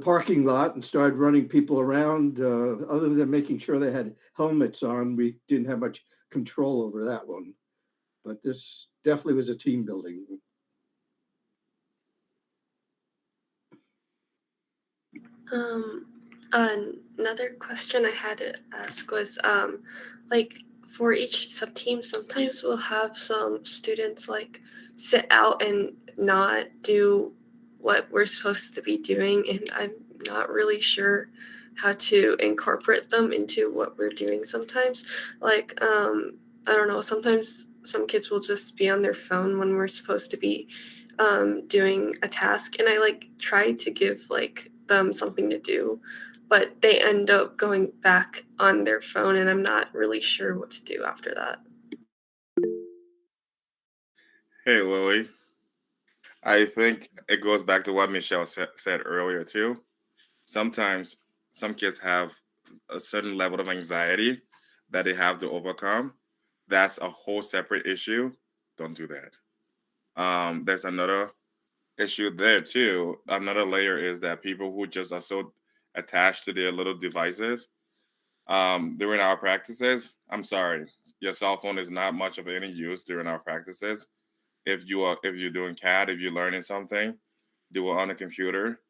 parking lot, and started running people around. Other than making sure they had helmets on, we didn't have much control over that one. But this definitely was a team building.
Another question I had to ask was, like, for each sub team, sometimes we'll have some students like sit out and not do what we're supposed to be doing, and I'm not really sure how to incorporate them into what we're doing sometimes. Like, I don't know, sometimes some kids will just be on their phone when we're supposed to be doing a task, and I like try to give like them something to do, but they end up going back on their phone, and I'm not really sure what to do after that.
Hey, Lily. I think it goes back to what Michelle said earlier, too. Sometimes some kids have a certain level of anxiety that they have to overcome. That's a whole separate issue. Don't do that. There's another issue there, too. Another layer is that people who just are so attached to their little devices during our practices, I'm sorry, your cell phone is not much of any use during our practices. If you're doing CAD, if you're learning something, do it on a computer.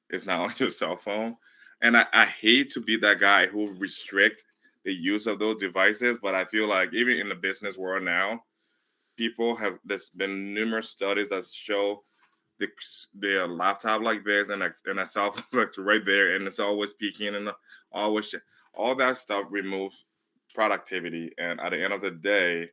It's not on your cell phone. And I hate to be that guy who restrict the use of those devices, but I feel like even in the business world now, there's been numerous studies that show the laptop like this and a cell phone like right there, and it's always peaking and always all that stuff removes productivity. And at the end of the day,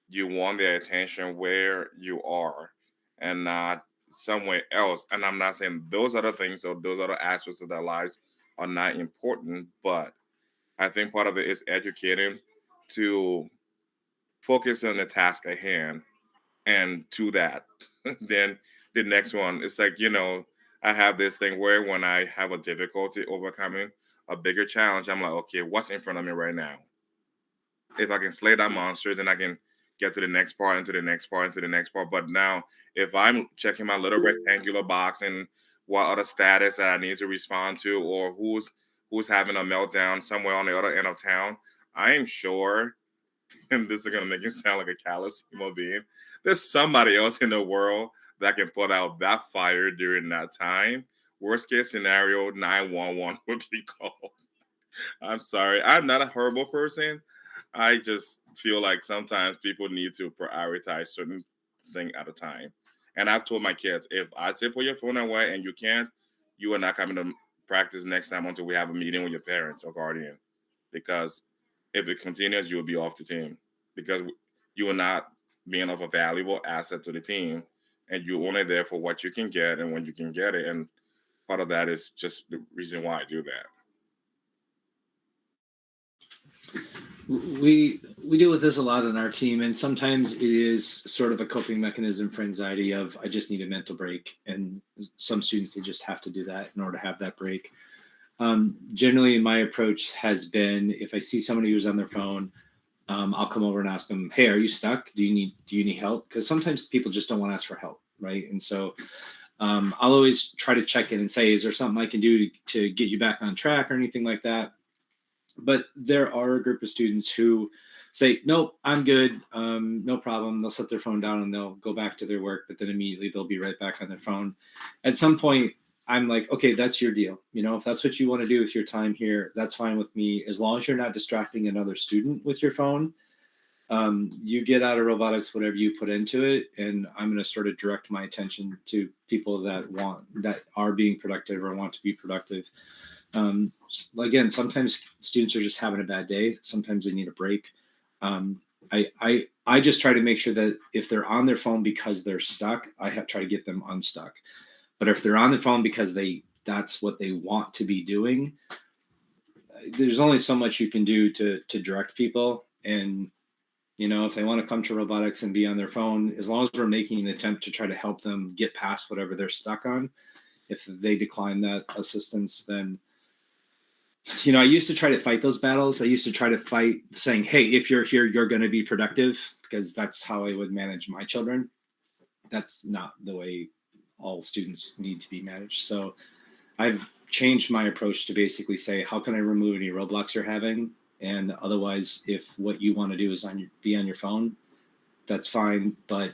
you want their attention where you are and not somewhere else. And I'm not saying those other things or those other aspects of their lives are not important, but I think part of it is educating to focus on the task at hand and to that. Then the next one, it's like, I have this thing where when I have a difficulty overcoming a bigger challenge, I'm like, okay, what's in front of me right now? If I can slay that monster, then I can get to the next part, into the next part, into the next part. But now, if I'm checking my little rectangular box and what other status that I need to respond to, or who's having a meltdown somewhere on the other end of town, I am sure, and this is gonna make it sound like a callous human being, there's somebody else in the world that can put out that fire during that time. Worst case scenario, 911 would be called. I'm sorry. I'm not a horrible person. I just feel like sometimes people need to prioritize certain thing at a time. And I've told my kids, if I say put your phone away and you can't, you are not coming to practice next time until we have a meeting with your parents or guardian. Because if it continues, you will be off the team. Because you are not being of a valuable asset to the team. And you're only there for what you can get and when you can get it. And part of that is just the reason why I do that.
We deal with this a lot on our team, and sometimes it is sort of a coping mechanism for anxiety of I just need a mental break, and some students, they just have to do that in order to have that break. Generally, my approach has been, if I see somebody who's on their phone, I'll come over and ask them, hey, are you stuck? Do you need help? Because sometimes people just don't want to ask for help, right? And so I'll always try to check in and say, is there something I can do to get you back on track or anything like that? But there are a group of students who say, nope, I'm good. No problem. They'll set their phone down and they'll go back to their work, but then immediately they'll be right back on their phone. At some point, I'm like, okay, that's your deal. If that's what you want to do with your time here, that's fine with me. As long as you're not distracting another student with your phone, you get out of robotics whatever you put into it. And I'm going to sort of direct my attention to people that are being productive or want to be productive. Again, sometimes students are just having a bad day. Sometimes they need a break. I just try to make sure that if they're on their phone because they're stuck, try to get them unstuck. But if they're on the phone because that's what they want to be doing, there's only so much you can do to direct people. And, if they want to come to robotics and be on their phone, as long as we're making an attempt to try to help them get past whatever they're stuck on, if they decline that assistance, then I used to try to fight those battles. I used to try to fight saying, hey, if you're here, you're going to be productive, because that's how I would manage my children. That's not the way all students need to be managed. So I've changed my approach to basically say, how can I remove any roadblocks you're having? And otherwise, if what you want to do is be on your phone, that's fine. But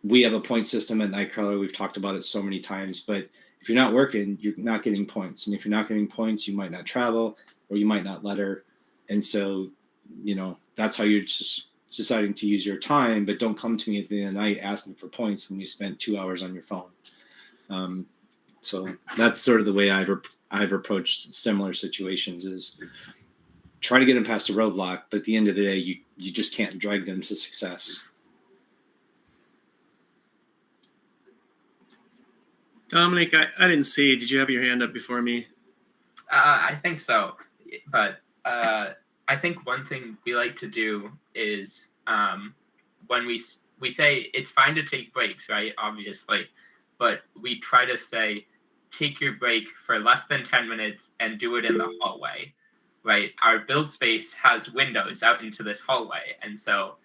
we have a point system at KnightKrawler. We've talked about it so many times, but if you're not working, you're not getting points. And if you're not getting points, you might not travel or you might not letter. And so, that's how you're just deciding to use your time, but don't come to me at the end of the night asking for points when you spent 2 hours on your phone. So that's sort of the way I've approached similar situations, is try to get them past a roadblock, but at the end of the day, you just can't drag them to success.
Dominic, I didn't see. Did you have your hand up before me?
I think so. But I think one thing we like to do is when we say it's fine to take breaks, right? Obviously. But we try to say, take your break for less than 10 minutes and do it in the hallway, right? Our build space has windows out into this hallway. And so,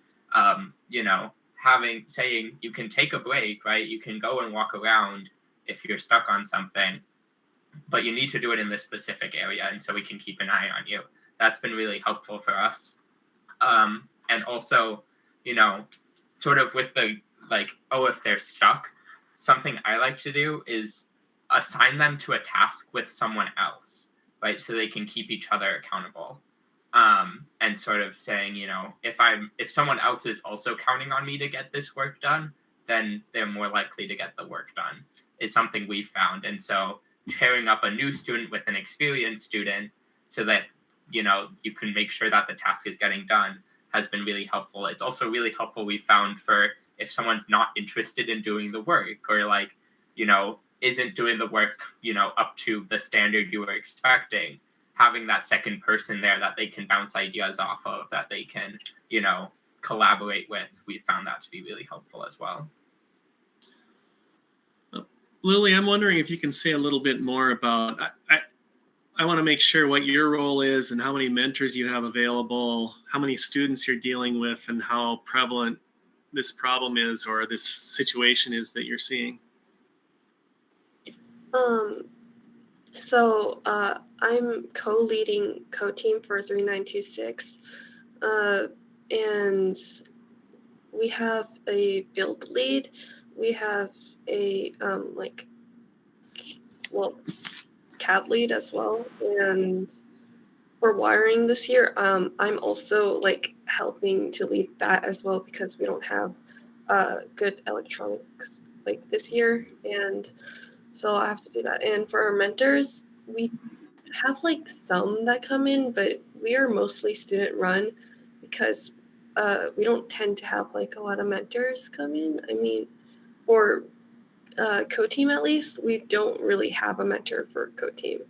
saying you can take a break, right? You can go and walk around if you're stuck on something, but you need to do it in this specific area, and so we can keep an eye on you. That's been really helpful for us. And also, sort of with the, if they're stuck, something I like to do is assign them to a task with someone else, right? So they can keep each other accountable. And sort of saying, if someone else is also counting on me to get this work done, then they're more likely to get the work done, is something we found. And so pairing up a new student with an experienced student so that, you can make sure that the task is getting done has been really helpful. It's also really helpful, we found, for if someone's not interested in doing the work, or isn't doing the work, up to the standard you were expecting, having that second person there that they can bounce ideas off of, that they can, collaborate with, we found that to be really helpful as well.
Lily, I'm wondering if you can say a little bit more about, I want to make sure what your role is and how many mentors you have available, how many students you're dealing with, and how prevalent this problem is, or this situation is that you're seeing.
So I'm co-leading co-team for 3926, and we have a build lead. We have a CAD lead as well. And for wiring this year, I'm also helping to lead that as well, because we don't have good electronics this year, and so I have to do that. And for our mentors, we have some that come in, but we are mostly student run, because we don't tend to have a lot of mentors come in. I mean, for co-team at least, we don't really have a mentor for co-team.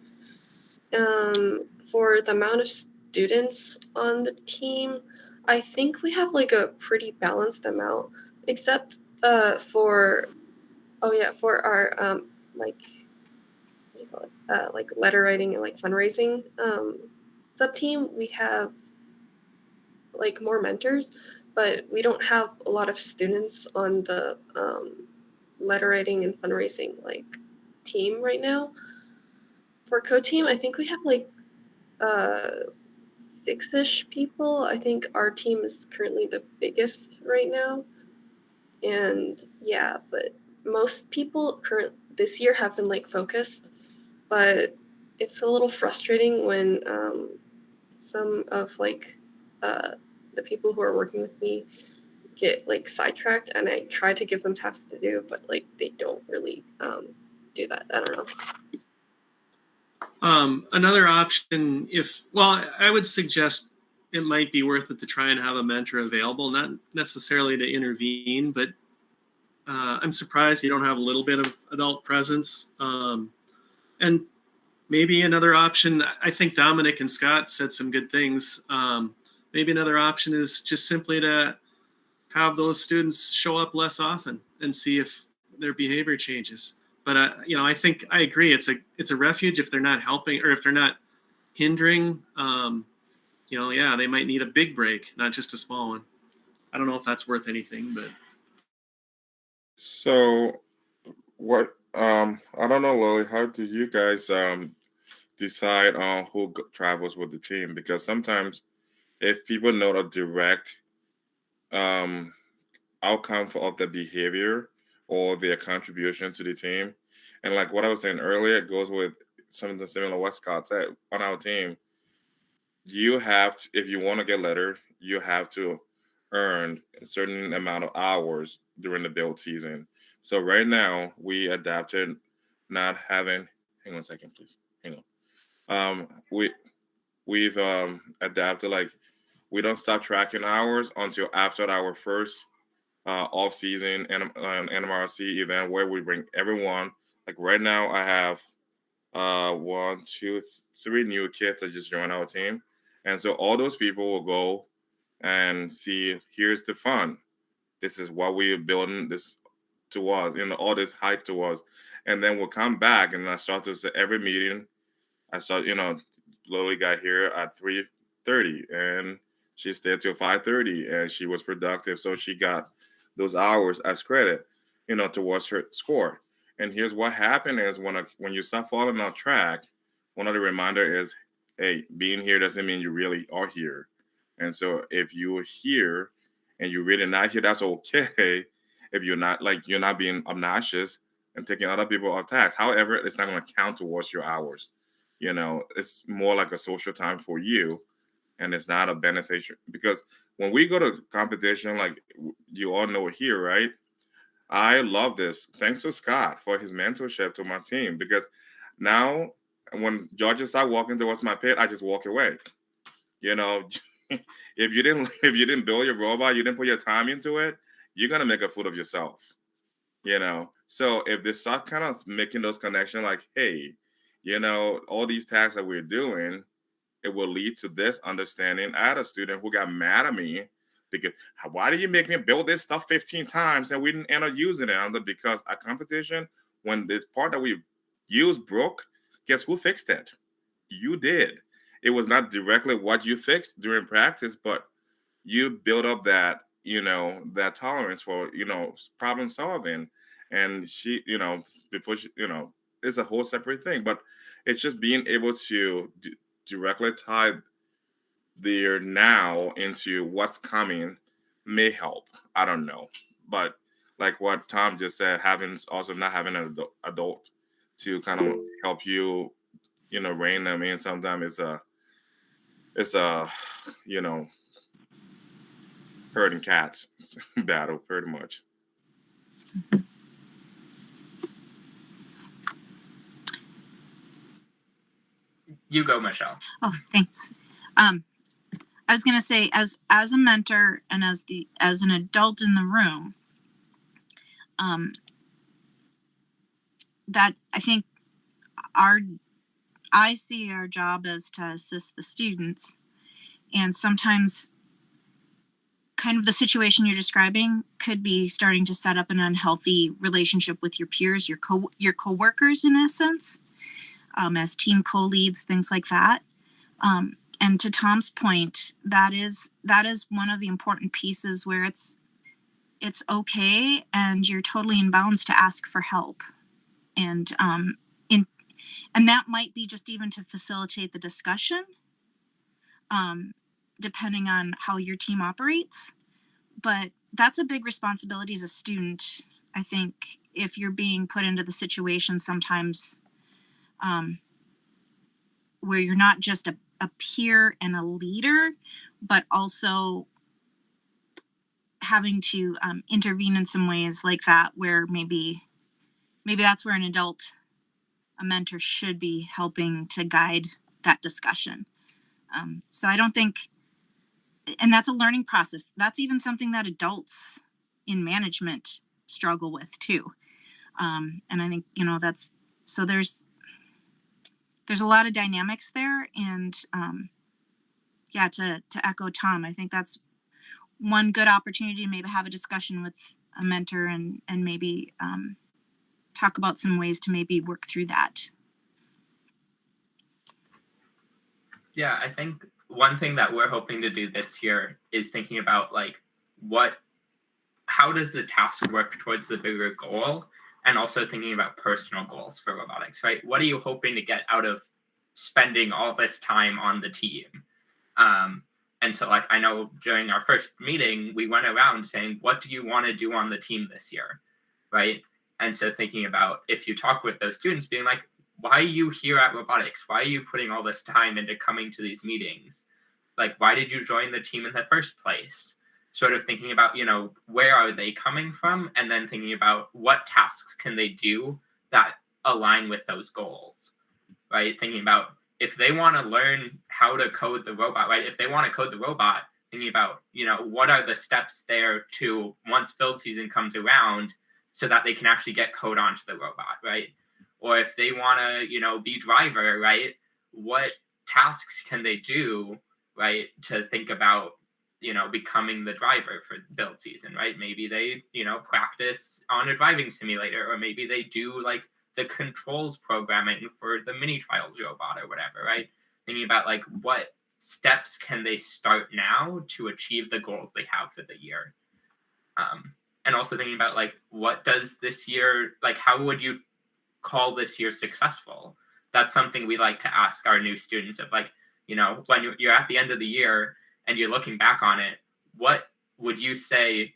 For the amount of students on the team, I think we have a pretty balanced amount, except for our what do you call it? Letter writing and fundraising sub team. We have more mentors, but we don't have a lot of students on the letter writing and fundraising team right now. For co-team, I think we have 6-ish people. I think our team is currently the biggest right now, and yeah, but most people this year have been focused, but it's a little frustrating when some of the people who are working with me get sidetracked, and I try to give them tasks to do, but they don't really do that. I don't know.
Another option, I would suggest it might be worth it to try and have a mentor available, not necessarily to intervene, but I'm surprised you don't have a little bit of adult presence. And maybe another option, I think Dominic and Scott said some good things. Maybe another option is just simply to have those students show up less often and see if their behavior changes. But I think I agree. It's a refuge if they're not helping, or if they're not hindering. They might need a big break, not just a small one. I don't know if that's worth anything, but.
So, what? I don't know, Lily. How do you guys decide on who travels with the team? Because sometimes, if people know a direct outcome of the behavior or their contribution to the team, and like what I was saying earlier, it goes with something similar to what Scott said on our team. You have to, if you want to get letter, you have to earn a certain amount of hours during the build season. So right now we adapted not having. Hang on a second, please. Hang on. We've adapted, we don't stop tracking hours until after our first off-season NMRC event, where we bring everyone. Like right now, I have 1, 2, 3 new kids that just joined our team, and so all those people will go and see. Here's the fun. This is what we are building this towards, all this hype towards, and then we'll come back and I start to say every meeting. I start, Lily got here at 3:30 and she stayed till 5:30 and she was productive, so she got those hours as credit, towards her score. And here's what happened is when you start falling off track, one of the reminder is, hey, being here doesn't mean you really are here. And so if you're here and you're really not here, that's okay. If you're not being obnoxious and taking other people off task. However, it's not going to count towards your hours. You know, it's more like a social time for you, and it's not a beneficial, because when we go to competition, like you all know here, right? I love this. Thanks to Scott for his mentorship to my team, because now when judges start walking towards my pit, I just walk away. You know, if you didn't build your robot, you didn't put your time into it, you're gonna make a fool of yourself. You know, so if they start kind of making those connections, like, hey, you know, all these tasks that we're doing, it will lead to this understanding. I had a student who got mad at me because, why did you make me build this stuff 15 times and we didn't end up using it? I'm like, because at competition, when the part that we used broke, guess who fixed it? You did. It was not directly what you fixed during practice, but you build up that, you know, that tolerance for, you know, problem solving. And she, you know, before she, you know, it's a whole separate thing, but it's just being able to directly tie their now into what's coming may help. I don't know, but like what Tom just said, having also not having an adult to kind of help you, you know, rein them in. Sometimes it's a you know, herding cats battle pretty much.
You go, Michelle.
Oh, thanks. I was gonna say, as a mentor and as an adult in the room, that I think I see our job as to assist the students, and sometimes kind of the situation you're describing could be starting to set up an unhealthy relationship with your peers, your coworkers, in essence, as team co-leads, things like that. And to Tom's point, that is one of the important pieces where it's okay and you're totally in bounds to ask for help, and that might be just even to facilitate the discussion, depending on how your team operates. But that's a big responsibility as a student. I think if you're being put into the situation sometimes, where you're not just a peer and a leader, but also having to intervene in some ways like that, where maybe that's where a mentor should be helping to guide that discussion. So I don't think, and that's a learning process. That's even something that adults in management struggle with too. And I think, you know, so there's a lot of dynamics there. And yeah, to echo Tom, I think that's one good opportunity to maybe have a discussion with a mentor and maybe talk about some ways to maybe work through that.
Yeah, I think one thing that we're hoping to do this year is thinking about like how does the task work towards the bigger goal, and also thinking about personal goals for robotics, right? What are you hoping to get out of spending all this time on the team? And so like, I know during our first meeting, we went around saying, what do you want to do on the team this year, right? And so thinking about, if you talk with those students, being like, why are you here at robotics? Why are you putting all this time into coming to these meetings? Like, why did you join the team in the first place? Sort of thinking about, you know, where are they coming from? And then thinking about what tasks can they do that align with those goals, right? Thinking about if they want to learn how to code the robot, right? If they want to code the robot, thinking about, you know, what are the steps there to, once build season comes around, so that they can actually get code onto the robot, right? Or if they want to, you know, be driver, right? What tasks can they do, right, to think about, you know, becoming the driver for build season, right? Maybe they, you know, practice on a driving simulator, or maybe they do like the controls programming for the mini trials robot or whatever, right? Thinking about like what steps can they start now to achieve the goals they have for the year. And also thinking about like, what does this year, like, how would you call this year successful? That's something we like to ask our new students of, like, you know, when you're at the end of the year and you're looking back on it, what would you say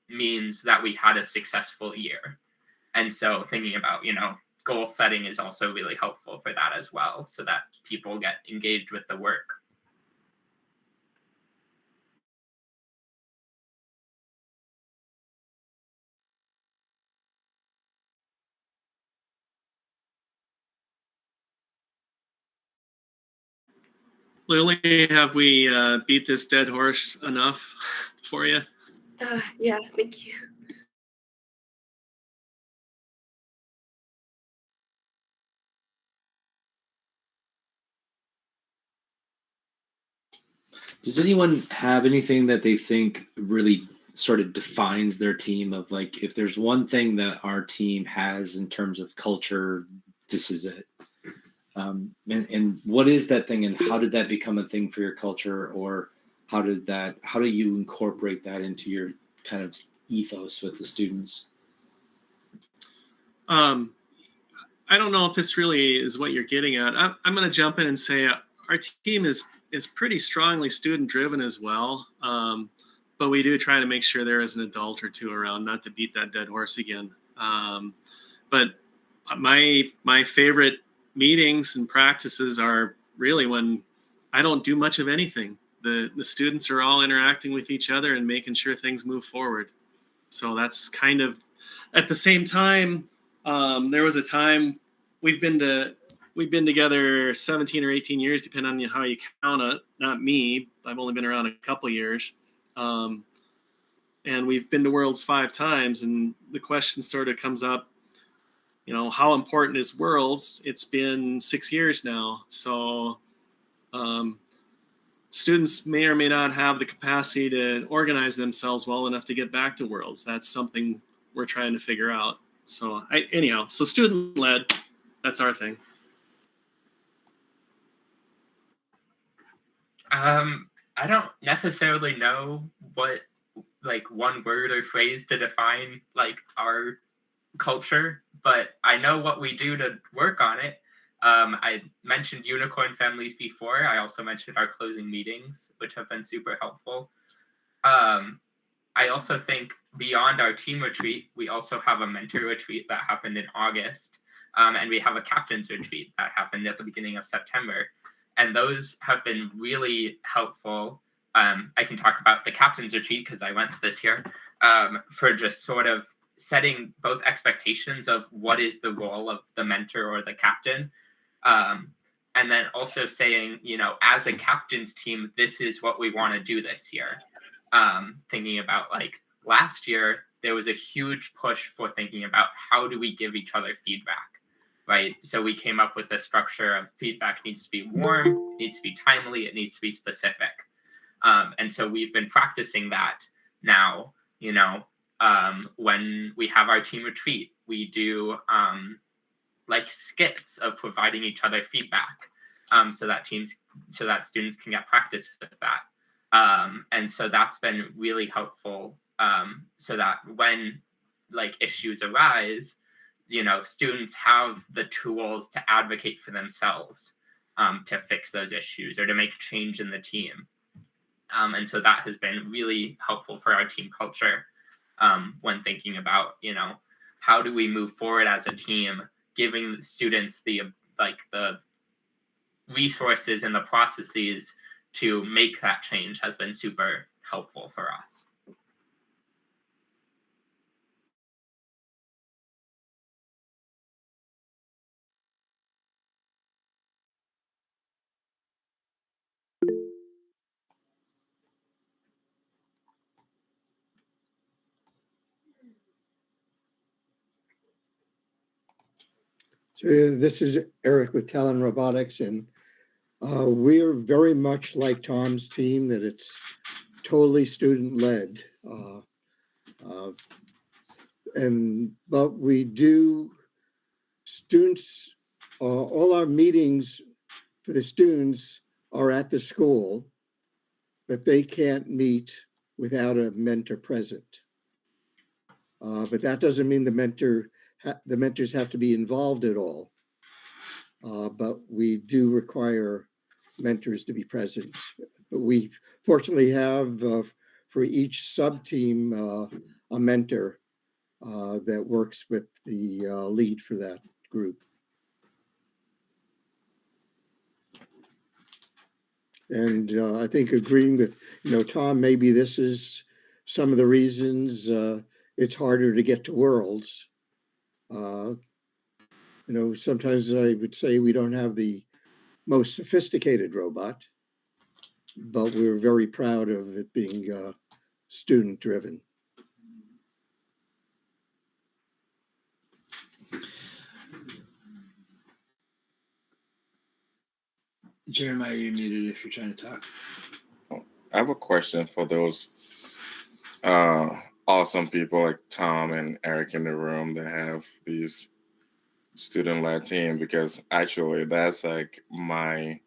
means that we had a successful year? And so thinking about, you know, goal setting is also really helpful for that as well, so that people get engaged with the work.
Lily, have we beat this dead horse enough for you?
Yeah, thank you.
Does anyone have anything that they think really sort of defines their team, of like, if there's one thing that our team has in terms of culture, this is it? And what is that thing, and how did that become a thing for your culture, or how do you incorporate that into your kind of ethos with the students?
I don't know if this really is what you're getting at. I'm going to jump in and say our team is pretty strongly student driven as well. But we do try to make sure there is an adult or two around, not to beat that dead horse again. But my favorite meetings and practices are really when I don't do much of anything. The students are all interacting with each other and making sure things move forward. So that's kind of, at the same time, there was a time we've been together 17 or 18 years, depending on how you count it. Not me. I've only been around a couple of years. And we've been to Worlds 5 times. And the question sort of comes up, how important is Worlds? It's been 6 years now. So students may or may not have the capacity to organize themselves well enough to get back to Worlds. That's something we're trying to figure out. So so student led, that's our thing.
I don't necessarily know what one word or phrase to define our culture, but I know what we do to work on it. I mentioned unicorn families before. I also mentioned our closing meetings, which have been super helpful. I also think beyond our team retreat, we also have a mentor retreat that happened in August. And we have a captain's retreat that happened at the beginning of September. And those have been really helpful. I can talk about the captain's retreat because I went to this year, for just sort of setting both expectations of what is the role of the mentor or the captain. And then also saying, as a captain's team, this is what we want to do this year. Thinking about last year, there was a huge push for thinking about how do we give each other feedback, right? So we came up with the structure of feedback needs to be warm, it needs to be timely, it needs to be specific. And so we've been practicing that now, when we have our team retreat, we do skits of providing each other feedback, so that students can get practice with that. And so that's been really helpful, so that when issues arise, students have the tools to advocate for themselves, to fix those issues or to make change in the team. And so that has been really helpful for our team culture, when thinking about, how do we move forward as a team, giving students the resources and the processes to make that change has been super helpful for us.
So this is Eric with Talon Robotics, and we're very much like Tom's team, that it's totally student-led. But we do students, all our meetings for the students are at the school, but they can't meet without a mentor present. But that doesn't mean the mentors have to be involved at all. But we do require mentors to be present. But we fortunately have, for each sub-team, a mentor that works with the lead for that group. And I think agreeing with, Tom, maybe this is some of the reasons it's harder to get to Worlds. Sometimes I would say we don't have the most sophisticated robot, but we're very proud of it being student driven.
Jeremiah, you're muted if you're trying to talk.
I have a question for those awesome people like Tom and Eric in the room that have these student-led team, because actually that's like my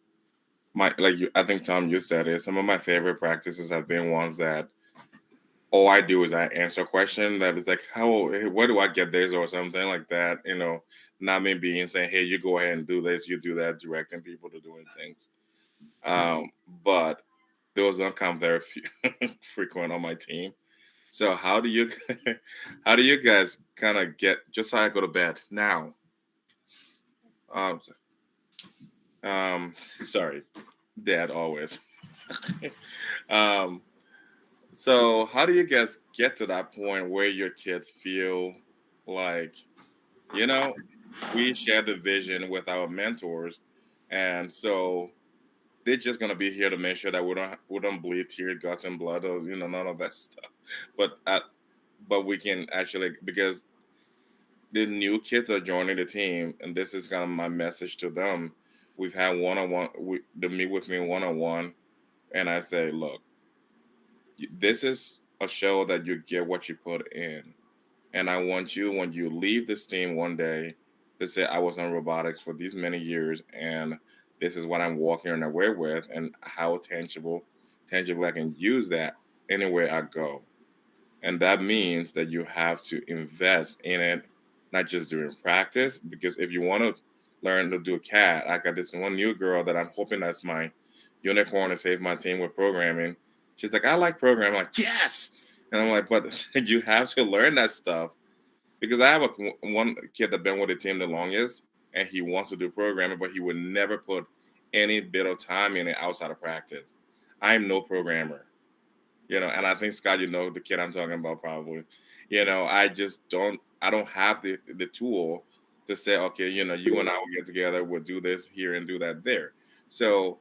like you, I think Tom, you said it. Some of my favorite practices have been ones that all I do is I answer a question that is like, where do I get this or something like that, not me being saying, hey, you go ahead and do this, you do that, directing people to doing things. But those don't come very frequent on my team. So how do you guys kind of get, just so I go to bed now? Sorry, Dad always. So how do you guys get to that point where your kids feel like, we share the vision with our mentors, and so they're just gonna be here to make sure that we don't bleed tears, guts, and blood, or none of that stuff. But we can actually, because the new kids are joining the team, and this is kind of my message to them. We've had one-on-one, they meet with me one-on-one, and I say, look, this is a show that you get what you put in. And I want you, when you leave this team one day, to say, I was in robotics for these many years, and this is what I'm walking away with, and how tangible I can use that anywhere I go. And that means that you have to invest in it, not just during practice, because if you want to learn to do CAD, I got this one new girl that I'm hoping that's my unicorn to save my team with programming. She's like, I like programming. I'm like, yes. And I'm like, but you have to learn that stuff, because I have one kid that's been with the team the longest, and he wants to do programming, but he would never put any bit of time in it outside of practice. I'm no programmer, and I think, Scott, the kid I'm talking about probably. I don't have the tool to say, okay, you and I will get together, we'll do this here and do that there. So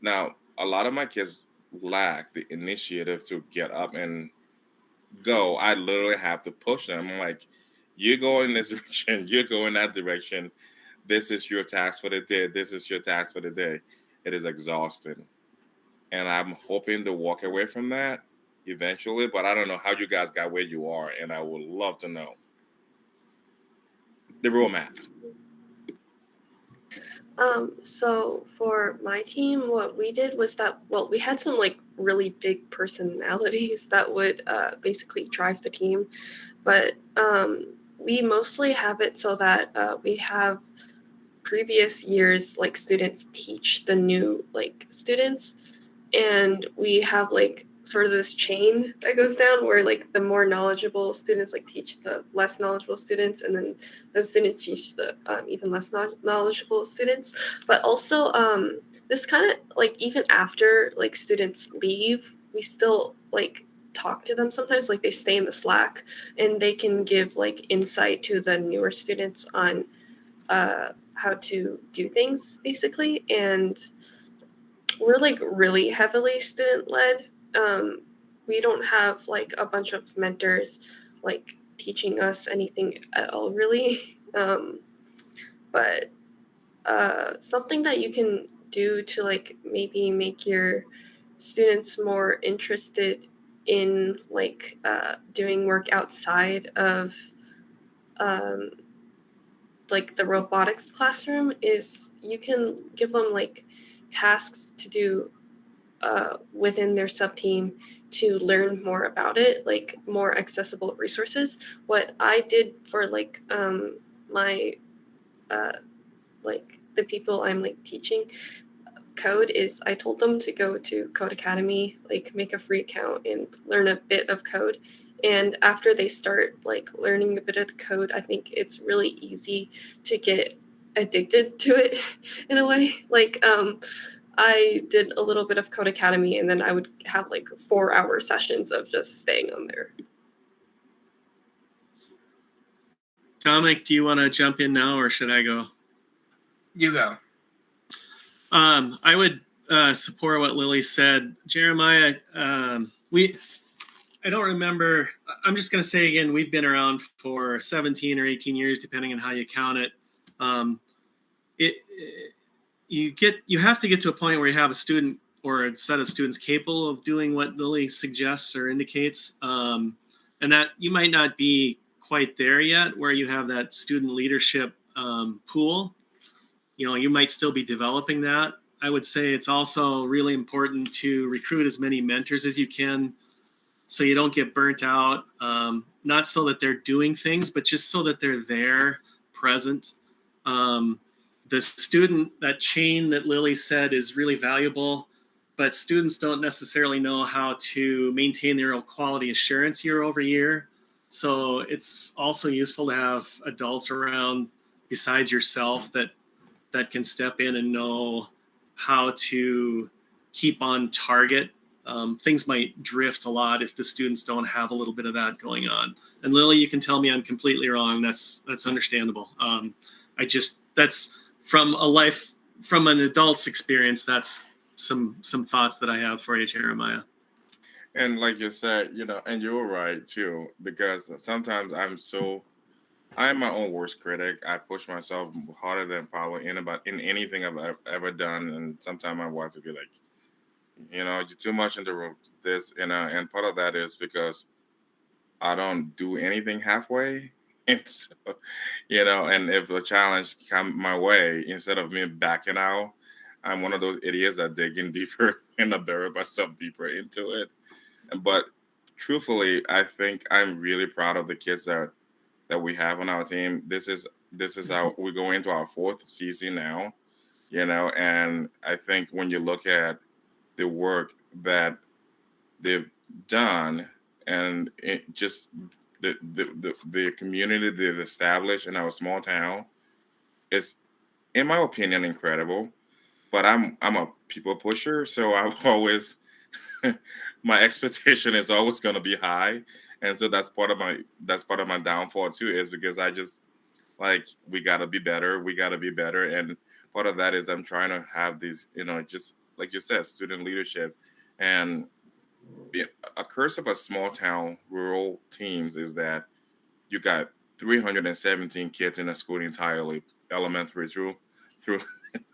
now a lot of my kids lack the initiative to get up and go. I literally have to push them. I'm like, you go in this direction, you go in that direction. This is your task for the day. This is your task for the day. It is exhausting. And I'm hoping to walk away from that eventually, but I don't know how you guys got where you are, and I would love to know the roadmap.
So for my team, what we did was that, we had some like really big personalities that would basically drive the team, but we mostly have it so that we have previous years like students teach the new like students, and we have like sort of this chain that goes down where like the more knowledgeable students like teach the less knowledgeable students, and then those students teach the even less knowledgeable students. But also this kind of like, even after like students leave, we still like talk to them sometimes. Like they stay in the Slack, and they can give like insight to the newer students on how to do things basically. And we're like really heavily student led. We don't have like a bunch of mentors like teaching us anything at all really. But something that you can do to like maybe make your students more interested in like doing work outside of like the robotics classroom is you can give them like tasks to do within their sub team to learn more about it, like more accessible resources. What I did for like my like the people I'm like teaching code is I told them to go to Code Academy, like make a free account and learn a bit of code. And after they start like learning a bit of the code, I think it's really easy to get addicted to it in a way. Like I did a little bit of Code Academy, and then I would have like 4-hour sessions of just staying on there.
Dominic, do you want to jump in now, or should I go?
You go.
I would support what Lily said. Jeremiah, I don't remember. I'm just going to say again, we've been around for 17 or 18 years, depending on how you count it. You have to get to a point where you have a student or a set of students capable of doing what Lily suggests or indicates, and that you might not be quite there yet, where you have that student leadership pool. You might still be developing that. I would say it's also really important to recruit as many mentors as you can, so you don't get burnt out. Not so that they're doing things, but just so that they're there, present. The student, that chain that Lily said is really valuable, but students don't necessarily know how to maintain their own quality assurance year over year. So it's also useful to have adults around besides yourself that can step in and know how to keep on target. Things might drift a lot if the students don't have a little bit of that going on. And Lily, you can tell me I'm completely wrong. That's understandable. That's from an adult's experience. That's some thoughts that I have for you, Jeremiah.
And like you said, and you're right too, because sometimes I'm my own worst critic. I push myself harder than probably in anything I've ever done. And sometimes my wife would be like, you're too much into this. And part of that is because I don't do anything halfway. And so, and if a challenge come my way, instead of me backing out, I'm one of those idiots that dig in deeper and I bury myself deeper into it. But truthfully, I think I'm really proud of the kids that we have on our team. This is how we go into our 4th season now, and I think when you look at the work that they've done and just the community they've established in our small town is, in my opinion, incredible. But I'm a people pusher, so I'm always my expectation is always going to be high, and so that's part of my downfall too, is because I just we got to be better, and part of that is I'm trying to have these, just like you said, student leadership. And a curse of a small town rural teams is that you got 317 kids in a school entirely, elementary through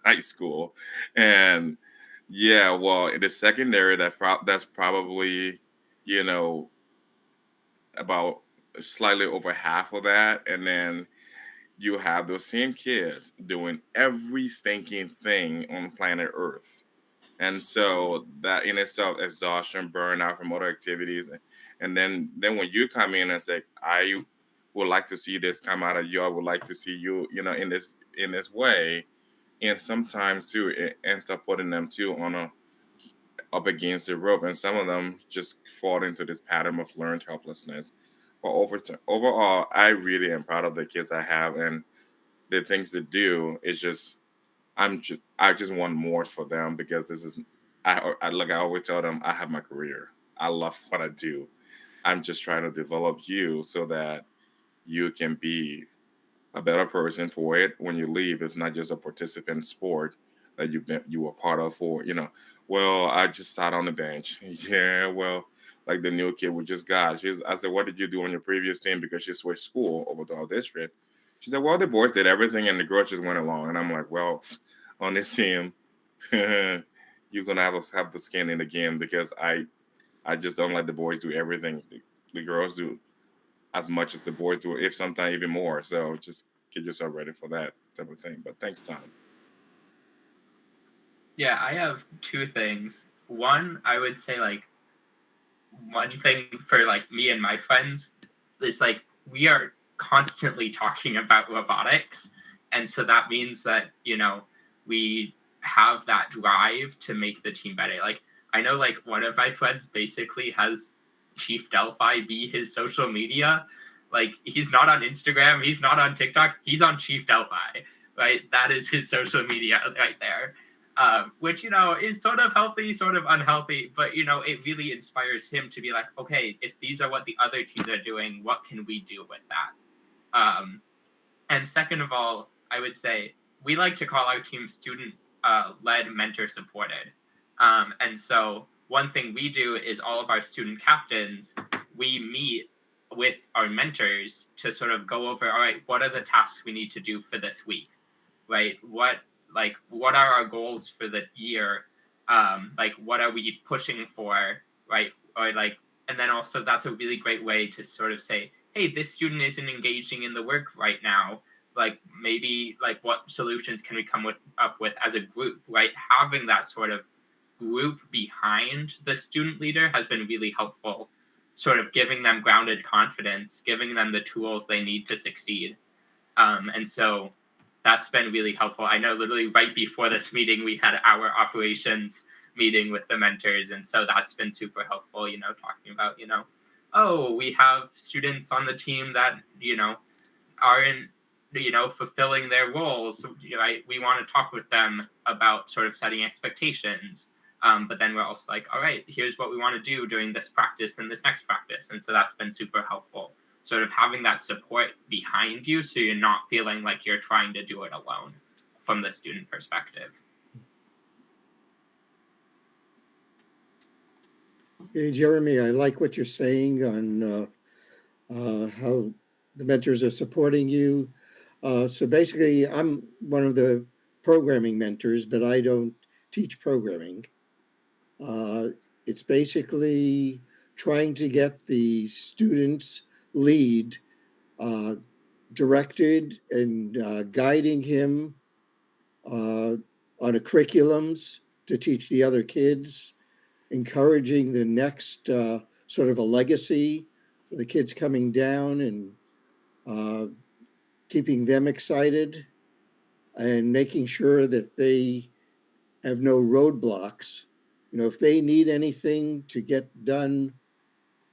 high school. And yeah, well, in the secondary, that's probably, about slightly over half of that. And then you have those same kids doing every stinking thing on planet Earth. And so that in itself, exhaustion, burnout from other activities. And then when you come in and say, I would like to see this come out of you, I would like to see you, in this way. And sometimes too, it ends up putting them too up against the rope, and some of them just fall into this pattern of learned helplessness. But overall, I really am proud of the kids I have, and the things they do is just, I just want more for them, because this is, I always tell them, I have my career. I love what I do. I'm just trying to develop you so that you can be a better person for it when you leave. It's not just a participant sport that you were part of for, well, I just sat on the bench. Yeah, well, like the new kid we just got. I said, what did you do on your previous team? Because she switched school over to our district. She said, well, the boys did everything and the girls just went along. And I'm like, well, on this team, you're going to have the skin in the game, because I just don't let the boys do everything. The girls do as much as the boys do, if sometimes even more. So just get yourself ready for that type of thing. But thanks, Tom.
Yeah, I have 2 things. One, I would say one thing for me and my friends is we are constantly talking about robotics. And so that means that, we have that drive to make the team better. I know one of my friends basically has Chief Delphi be his social media. He's not on Instagram, he's not on TikTok, he's on Chief Delphi, right? That is his social media right there. which, is sort of healthy, sort of unhealthy, but, it really inspires him to be like, okay, if these are what the other teams are doing, what can we do with that? And second of all, I would say we like to call our team student-led, mentor-supported. And so one thing we do is all of our student captains, we meet with our mentors to sort of go over, all right, what are the tasks we need to do for this week, right? What are our goals for the year? What are we pushing for, right? And then also that's a really great way to sort of say, hey, this student isn't engaging in the work right now. Maybe what solutions can we come up with as a group, right? Having that sort of group behind the student leader has been really helpful, sort of giving them grounded confidence, giving them the tools they need to succeed. And so that's been really helpful. I know literally right before this meeting, we had our operations meeting with the mentors. And so that's been super helpful, talking about, oh, we have students on the team that, aren't, fulfilling their roles. We want to talk with them about sort of setting expectations. But then we're also like, all right, here's what we want to do during this practice and this next practice. And so that's been super helpful, sort of having that support behind you so you're not feeling like you're trying to do it alone from the student perspective.
Hey, Jeremy, I like what you're saying on how the mentors are supporting you. So basically, I'm one of the programming mentors, but I don't teach programming. It's basically trying to get the students' lead directed and guiding him on a curriculums to teach the other kids, encouraging the next sort of a legacy for the kids coming down, and keeping them excited and making sure that they have no roadblocks. If they need anything to get done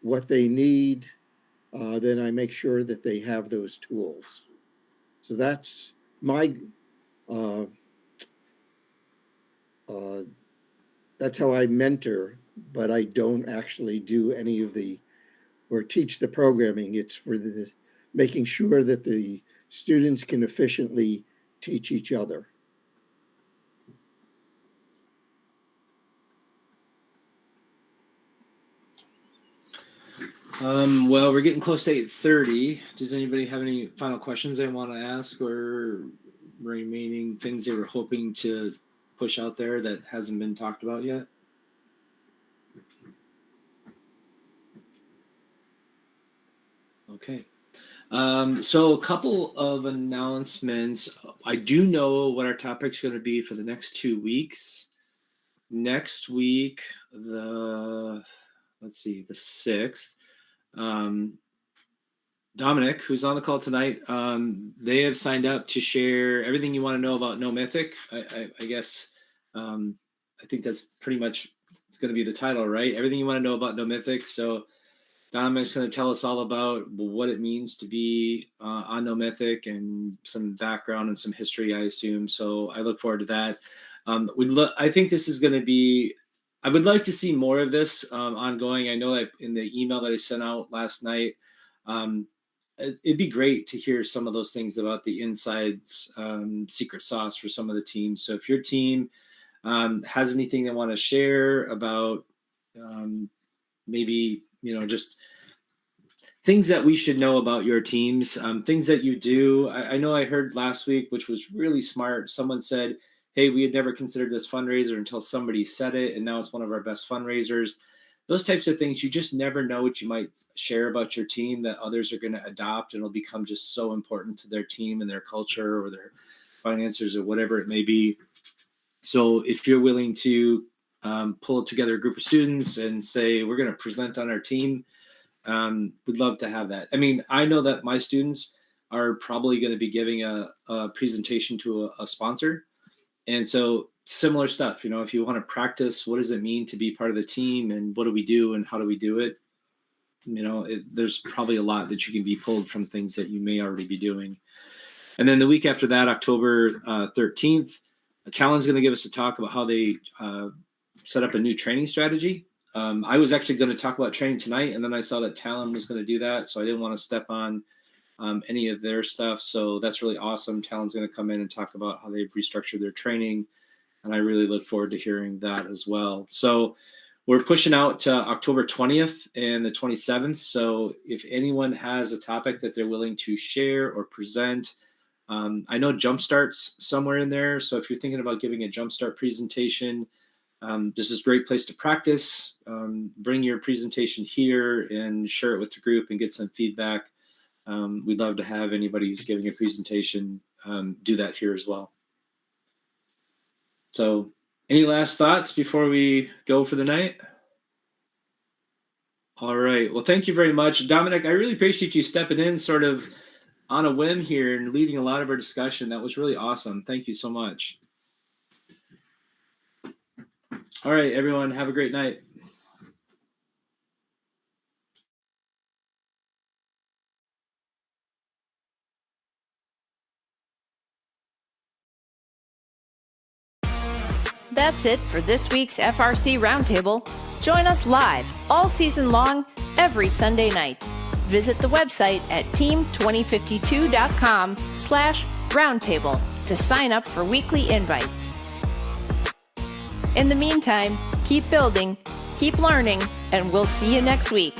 what they need, then I make sure that they have those tools. So that's my, that's how I mentor, but I don't actually do any of or teach the programming. It's for making sure that the students can efficiently teach each other.
Well, we're getting close to 8:30. Does anybody have any final questions they want to ask, or remaining things they were hoping to push out there that hasn't been talked about yet? Okay. So a couple of announcements. I do know what our topic's going to be for the next 2 weeks. Next week, the 6th, Dominic, who's on the call tonight, they have signed up to share everything you want to know about NoMythic. I guess I think that's pretty much it's going to be the title, right? Everything you want to know about NoMythic. So Dominic's going to tell us all about what it means to be on NoMythic and some background and some history, I assume. So I look forward to that. I think this is going to be. I would like to see more of this ongoing. I know that in the email that I sent out last night, it'd be great to hear some of those things about the insides, secret sauce for some of the teams. So if your team has anything they want to share about maybe, just things that we should know about your teams, things that you do. I know I heard last week, which was really smart. Someone said, hey, we had never considered this fundraiser until somebody said it, and now it's one of our best fundraisers. Those types of things, you just never know what you might share about your team that others are going to adopt, and it'll become just so important to their team and their culture or their finances or whatever it may be. So if you're willing to pull together a group of students and say, we're going to present on our team, we'd love to have that. I mean, I know that my students are probably going to be giving a presentation to a sponsor. And so similar stuff, if you want to practice, what does it mean to be part of the team, and what do we do and how do we do it? There's probably a lot that you can be pulled from things that you may already be doing. And then the week after that, October 13th, Talon's going to give us a talk about how they set up a new training strategy. I was actually going to talk about training tonight, and then I saw that Talon was going to do that, so I didn't want to step on any of their stuff. So that's really awesome. Talon's going to come in and talk about how they've restructured their training, and I really look forward to hearing that as well. So we're pushing out to October 20th and the 27th. So if anyone has a topic that they're willing to share or present, I know Jumpstart's somewhere in there. So if you're thinking about giving a Jumpstart presentation, this is a great place to practice. Bring your presentation here and share it with the group and get some feedback. We'd love to have anybody who's giving a presentation do that here as well. So any last thoughts before we go for the night? All right. Well, thank you very much. Dominic, I really appreciate you stepping in sort of on a whim here and leading a lot of our discussion. That was really awesome. Thank you so much. All right, everyone, have a great night.
That's it for this week's FRC Roundtable. Join us live all season long, every Sunday night. Visit the website at team2052.com/roundtable to sign up for weekly invites. In the meantime, keep building, keep learning, and we'll see you next week.